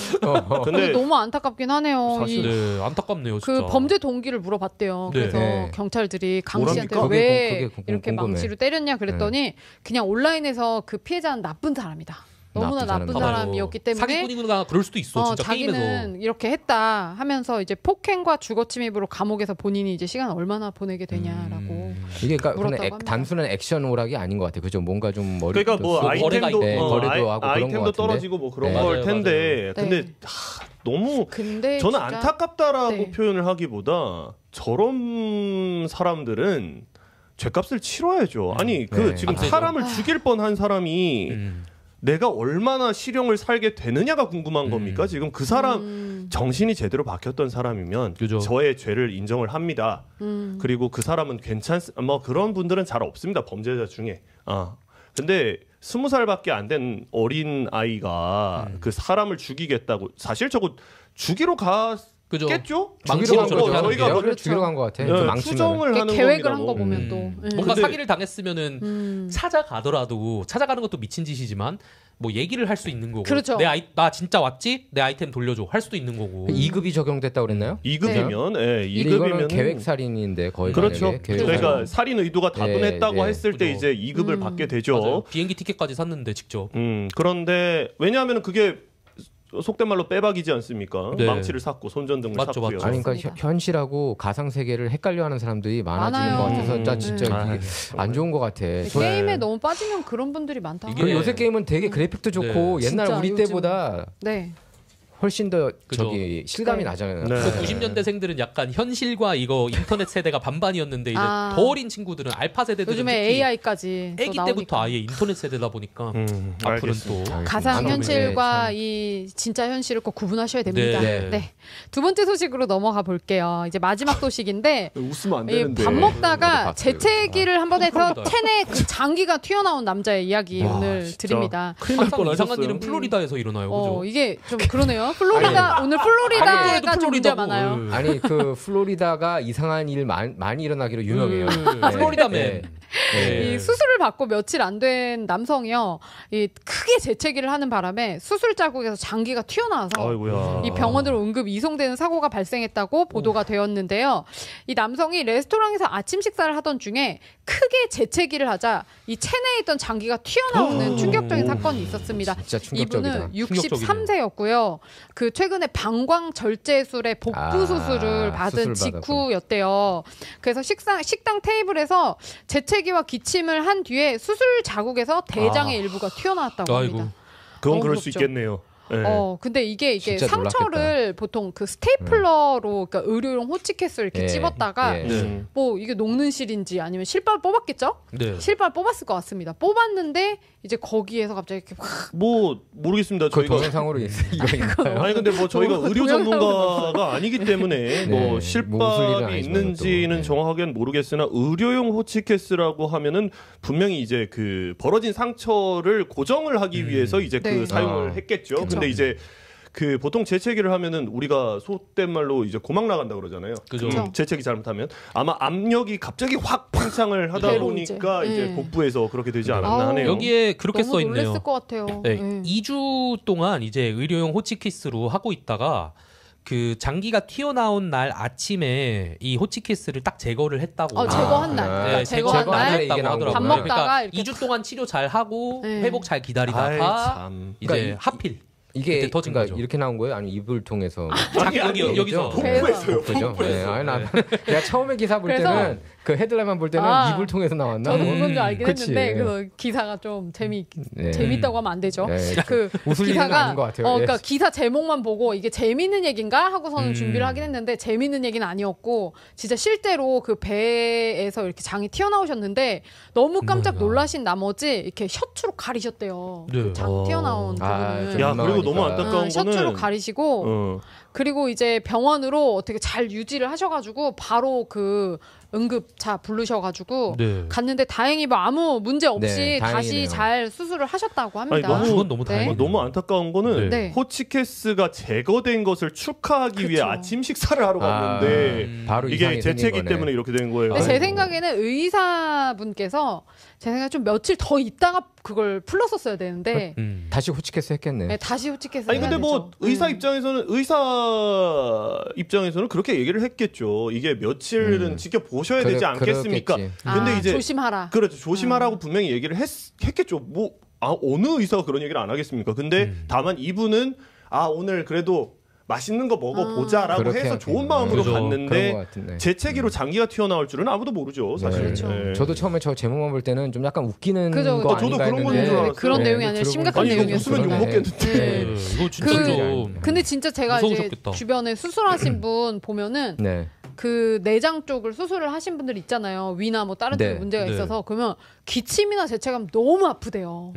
근데 근데 너무 안타깝긴 하네요. 사실 네 안타깝네요 진짜. 그 범죄 동기를 물어봤대요. 네. 그래서 네. 경찰들이 강 뭐랍니까? 씨한테 그게 왜 그게 이렇게 궁금해. 망치로 때렸냐 그랬더니 그냥 온라인에서 그 피해자는 나쁜 사람이다. 너무나 나쁜 나쁜 사람이다. 사람이었기 때문에 사기꾼이구나 그럴 수도 있어 진짜 자기는 게임에서. 이렇게 했다 하면서 이제 폭행과 주거침입으로 감옥에서 본인이 이제 시간 얼마나 보내게 되냐라고. 이게 그러니까 물었다고 그냥 합니다. 단순한 액션 오락이 아닌 것 같아. 그죠? 뭔가 좀 머리. 그러니까 뭐 거래가 아이템도 있네. 거래도 하고 그런 것 아이템도 같은데. 떨어지고 뭐 그런 네. 걸 맞아요, 텐데 맞아요. 근데 네. 너무 근데 저는 진짜, 안타깝다라고 네. 표현을 하기보다 저런 사람들은 죄값을 치러야죠. 아니 그 네. 지금 안 되죠. 사람을 죽일 뻔한 사람이 내가 얼마나 실형을 살게 되느냐가 궁금한 겁니까? 지금 그 사람 정신이 제대로 박혔던 사람이면 그죠. 저의 죄를 인정을 합니다. 그리고 그 사람은 뭐 그런 분들은 잘 없습니다. 범죄자 중에. 근데 20살밖에 안 된 어린 아이가 그 사람을 죽이겠다고 사실 저거 죽이러 그죠. 갔겠죠? 죽이러 간 저렇게 거죠. 하는 저희가 게요? 뭐 죽이러 간 것 같아. 네, 그 망치면. 추정을 하는 계획을 겁니다, 한 거 뭐. 보면 또 뭔가 근데- 사기를 당했으면은 찾아가더라도 찾아가는 것도 미친 짓이지만 뭐 얘기를 할 수 있는 거고. 그렇죠. 나 진짜 왔지? 내 아이템 돌려줘. 할 수도 있는 거고. 2급이 적용됐다고 그랬나요? 2급이면 근데 이거는 계획살인인데 거의 그렇죠. 만약에 계획 그러니까 살인. 살인 의도가 다분했다고 네. 했을 때 그죠. 이제 2급을 받게 되죠. 맞아요. 비행기 티켓까지 샀는데 직접. 그런데 왜냐하면 그게 속된 말로 빼박이지 않습니까? 네. 망치를 샀고 손전등을 맞죠, 샀고요. 맞죠. 아니 그러니까 맞습니다. 현실하고 가상 세계를 헷갈려하는 사람들이 많아지는 많아요. 것 같아서 나 진짜 아, 이게 안 좋은 것 같아. 게임에 너무 빠지면 그런 분들이 많다. 이게- 그리고 요새 게임은 되게 그래픽도 좋고 네. 옛날 진짜 우리 요즘- 때보다 네. 훨씬 더 그죠. 저기 실감이 네. 나잖아요. 네. 그 90년대생들은 약간 현실과 이거 인터넷 세대가 반반이었는데 이제 더 어린 친구들은 알파 세대들은 요즘에 특히 AI까지 애기 때부터 아예 인터넷 세대다 보니까 앞으로는 알겠습니다. 또 가상 참, 현실과 네, 이 진짜 현실을 꼭 구분하셔야 됩니다. 네. 네. 두 번째 소식으로 넘어가 볼게요. 이제 마지막 소식인데 웃으면 안 이 되는데. 밥 저도 먹다가 봤어요, 재채기를 한 번 해서 감사합니다. 체내 그 장기가 튀어나온 남자의 이야기 와, 오늘 진짜. 드립니다. 큰일 날 항상 이상한 뻔하셨어요. 일은 플로리다에서 일어나요. 그죠? 이게 좀 그러네요. 플로리다 오늘 플로리다가 아무래도 좀 문제가 플로리다고. 많아요. 아니 그 플로리다가 이상한 일 많이 일어나기로 유명해요. 네. 플로리다맨. 네. 이 수술을 받고 며칠 안 된 남성이요. 이 크게 재채기를 하는 바람에 수술 자국에서 장기가 튀어나와서 아이고야. 이 병원으로 응급 이송되는 사고가 발생했다고 보도가 되었는데요. 이 남성이 레스토랑에서 아침 식사를 하던 중에 크게 재채기를 하자 이 체내에 있던 장기가 튀어나오는 충격적인 사건이 있었습니다. 진짜 충격적이다. 이분은 63세였고요. 그 최근에 방광 절제술의 복부 수술을 받은 수술 직후였대요. 그래서 식당 테이블에서 재채기와 기침을 한 뒤에 수술 자국에서 대장의 일부가 튀어나왔다고 아이고. 합니다. 그건 너무 그럴 수 무섭죠. 있겠네요. 네. 근데 이게 진짜 상처를 보통 그 스테이플러로 그러니까 의료용 호치케스 이렇게 예, 찝었다가 예. 네. 뭐 이게 녹는 실인지 아니면 실밥을 뽑았겠죠? 네. 실밥 뽑았을 것 같습니다. 뽑았는데 이제 거기에서 갑자기 이렇게 확 뭐 모르겠습니다. 그 저희가 동영상으로 이거 아니 근데 뭐 저희가 의료 전문가가 아니기 때문에 네, 뭐 뭐 웃을 일은 실밥이 아니지만 있는지는 또, 네. 정확하게는 모르겠으나 의료용 호치케스라고 하면은 분명히 이제 그 벌어진 상처를 고정을 하기 위해서 이제 네. 그 사용을 아, 했겠죠. 그쵸. 근데 이제 그 보통 재채기를 하면은 우리가 속된 말로 이제 고막 나간다 그러잖아요. 그죠. 그쵸. 재채기 잘못하면 아마 압력이 갑자기 확 팽창을 하다 배로 보니까 이제. 이제 네. 복부에서 그렇게 되지 않았나 아우, 하네요. 여기에 그렇게 너무 써 있네요. 놀랬을 것 같아요. 네, 네. 2주 동안 이제 의료용 호치키스로 하고 있다가 그 장기가 튀어나온 날 아침에 이 호치키스를 딱 제거를 했다고. 제거한 날. 아, 그러니까 네, 제거한 제거한 날. 날에 이게 했다고 나온 하더라고요. 밥 거구나. 먹다가 그러니까 이렇게 2주 동안 치료 잘 하고 네. 회복 잘 아이, 기다리다가 참. 이제 그러니까 하필 이게 그때 터진 그러니까 거죠. 이렇게 나온 거예요? 아니 입을 통해서 여기서 그래서 그죠? 네, 아니 나 내가 처음에 기사 볼 그래서- 때는 그 헤드라인만 볼 때는 아, 입을 통해서 나왔나? 저도 그건 줄 알긴 그치. 했는데 그 기사가 좀 네. 재밌다고 하면 안 되죠. 네. 그 웃을 일은 기사가 아닌 것 같아요. 그러니까 예. 기사 제목만 보고 이게 재밌는 얘기인가 하고서는 준비를 하긴 했는데 재밌는 얘기는 아니었고 진짜 실제로 그 배에서 이렇게 장이 튀어나오셨는데 너무 깜짝 어머나. 놀라신 나머지 이렇게 셔츠로 가리셨대요. 네. 그 장 튀어나온 아, 부분을. 좀 야 그리고 너무 민망하니까. 안타까운 셔츠로 거는 가리시고 어. 그리고 이제 병원으로 어떻게 잘 유지를 하셔가지고 바로 그 응급차 부르셔가지고 네. 갔는데 다행히 뭐 아무 문제 없이 네, 다시 다행이네요. 잘 수술을 하셨다고 합니다. 아니, 그건 너무 네. 다행이네요. 너무 안타까운 거는 네. 호치케스가 제거된 것을 축하하기 위해 그쵸. 아침 식사를 하러 갔는데 바로 이게 이상이 재채기 생긴 거네. 때문에 이렇게 된 거예요. 근데 제 아이고. 생각에는 의사분께서 제 생각에 좀 며칠 더 있다가 그걸 풀렀었어야 되는데 다시 호치케스 했겠네. 네, 다시 호치케스 아니 해야 근데 뭐 되죠. 의사 입장에서는 그렇게 얘기를 했겠죠. 이게 며칠은 지켜보셔야 되지 않겠습니까? 그렇겠지. 근데 이제 조심하라. 그렇죠. 조심하라고 분명히 얘기를 했겠죠. 뭐 어느 의사가 그런 얘기를 안 하겠습니까? 근데 다만 이분은 오늘 그래도 맛있는 거 먹어보자라고 해서 좋은 마음으로 갔는데 재채기로 장기가 튀어나올 줄은 아무도 모르죠, 사실. 그렇죠. 네. 저도 처음에 저 제목만 볼 때는 좀 약간 웃기는 그죠, 거 저도 아닌가 그런 건 했는데 줄 알았어요. 그런 내용이 아니라 심각한 내용이었어요. 웃으면 욕먹겠는데. 이거 진짜 좀 근데 진짜 제가 무서우셨겠다. 이제 주변에 수술하신 분 보면은 그 내장 쪽을 수술을 하신 분들 있잖아요. 위나 뭐 다른 쪽에 문제가 있어서 그러면 기침이나 재채감 너무 아프대요.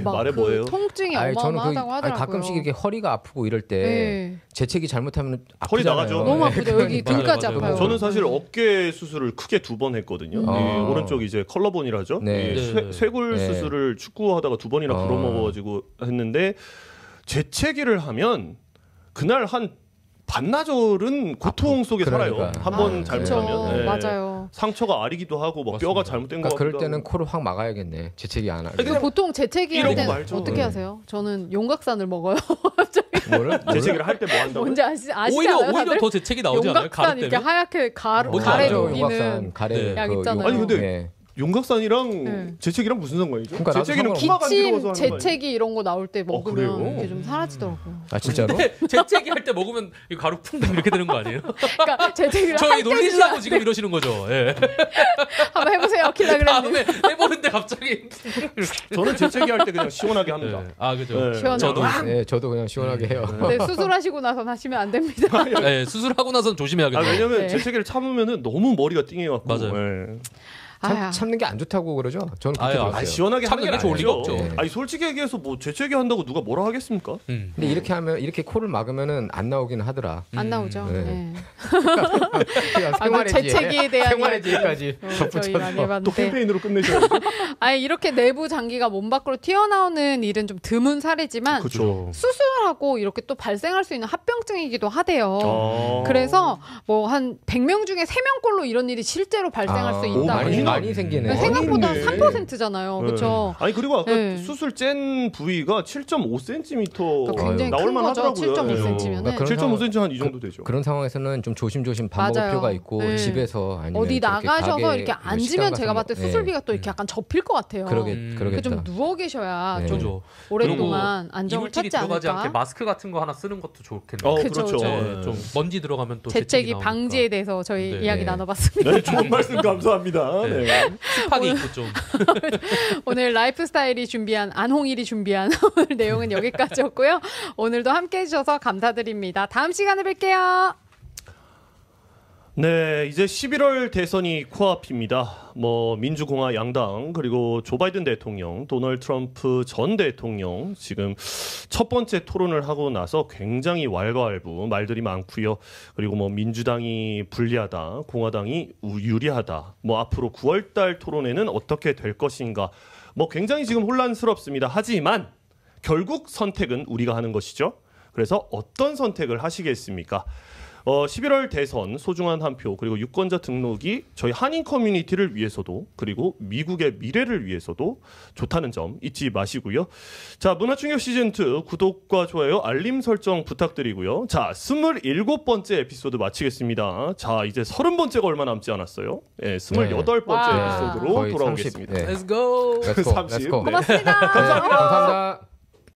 말해 뭐예요? 통증이 어마어마하다고 하더라고요. 가끔씩 이렇게 허리가 아프고 이럴 때 재채기 잘못하면 허리 아프잖아요. 나가죠. 너무 아프죠. 여기 등까지 아파요. 저는 사실 어깨 수술을 크게 2번 했거든요. 오른쪽 이제 컬러본이라죠. 쇄골 수술을 축구하다가 2번이나 불어먹어가지고 했는데 재채기를 하면 그날 한 반나절은 고통 속에 살아요. 한 번 잘못하면. 맞아요. 상처가 아리기도 하고 뭐 뼈가 잘못된 거 같기도 그럴 때는 코를 확 막아야겠네. 재채기 안 하고. 근데 보통 재채기 할 때는 어떻게 하세요? 저는 용각산을 먹어요. 뭐를? 재채기를 할 때 뭐 한다고? 뭔지 아시잖아요. 오히려 더 재채기 나오지 않아요? 용각산 이렇게 하얗게 가래 녹이는 약 있잖아요. 아니 근데 용각산이랑 재채기랑 무슨 상관이죠? 그러니까 재채기는 기침, 재채기 이런 거 나올 때 먹으면 이게 좀 사라지더라고요. 아 진짜로? 재채기 할 때 먹으면 이 가루 풍 이렇게 되는 거 아니에요? 그러니까 재채기를 저희 놀리시려고 지금 이러시는 거죠. 예. 한번 해보세요, 킬라그램. 다음에 해보는데 갑자기. 저는 재채기 할 때 그냥 시원하게 합니다. 아 그죠. 저도 그냥 시원하게 해요. 네, 수술하시고 나서 하시면 안 됩니다. 네, 수술하고 나서는 조심해야겠네요. 왜냐면 재채기를 참으면은 너무 머리가 띵해갖고. 맞아요. 참는 게 안 좋다고 그러죠. 저는 그렇게 들었어요. 시원하게 참는 게 좋을 리가 없죠. 아니 솔직히 얘기해서 뭐 재채기 한다고 누가 뭐라 하겠습니까? 근데 이렇게 하면 이렇게 코를 막으면은 안 나오긴 하더라. 안 나오죠. 재채기에 대한 생활의지까지 저희 많이 해봤는데 또 캠페인으로 끝내셔야죠. 아니 이렇게 내부 장기가 몸 밖으로 튀어나오는 일은 좀 드문 사례지만 수술하고 이렇게 또 발생할 수 있는 합병증이기도 하대요. 그래서 뭐 한 100명 중에 3명꼴로 이런 일이 실제로 발생할 수 있다. 많이 생기네. 생각보다 3%잖아요. 그렇죠. 아니 그리고 아까 수술 짠 부위가 7.5cm 그러니까 굉장히 나올 큰 거죠. 만하더라고요. 7.5cm면 7.5cm 한 이 정도 되죠. 그런 상황에서는 좀 조심조심 밥 먹을 필요가 있고 집에서 아니면 어디 나가셔서 이렇게 앉으면 제가 봤을 때 수술비가 또 이렇게 약간 접힐 것 같아요. 그러겠다. 좀 누워 계셔야 좀 그렇죠. 오랫동안 안정을 찾지 들어가지 않을까. 않게 마스크 같은 거 하나 쓰는 것도 좋겠네요. 그렇죠. 좀 먼지 들어가면 또 재채기 방지에 대해서 저희 이야기 나눠봤습니다. 네, 좋은 말씀 감사합니다. 습하게 입고 좀. 오늘 라이프스타일이 준비한 안홍일이 준비한 오늘 내용은 여기까지였고요. 오늘도 함께해 주셔서 감사드립니다. 다음 시간에 뵐게요. 네, 이제 11월 대선이 코앞입니다. 뭐 민주공화 양당 그리고 조 바이든 대통령, 도널드 트럼프 전 대통령 지금 첫 번째 토론을 하고 나서 굉장히 왈가왈부 말들이 많고요. 그리고 뭐 민주당이 불리하다, 공화당이 유리하다. 뭐 앞으로 9월달 토론회는 어떻게 될 것인가. 뭐 굉장히 지금 혼란스럽습니다. 하지만 결국 선택은 우리가 하는 것이죠. 그래서 어떤 선택을 하시겠습니까? 11월 대선 소중한 한 표 그리고 유권자 등록이 저희 한인 커뮤니티를 위해서도 그리고 미국의 미래를 위해서도 좋다는 점 잊지 마시고요. 자, 문화충격 시즌2 구독과 좋아요 알림 설정 부탁드리고요. 자, 27번째 에피소드 마치겠습니다. 자, 이제 30번째가 얼마 남지 않았어요. 네, 28번째 에피소드로 돌아오겠습니다. 30. Let's go. 고맙습니다. 감사합니다. 감사합니다.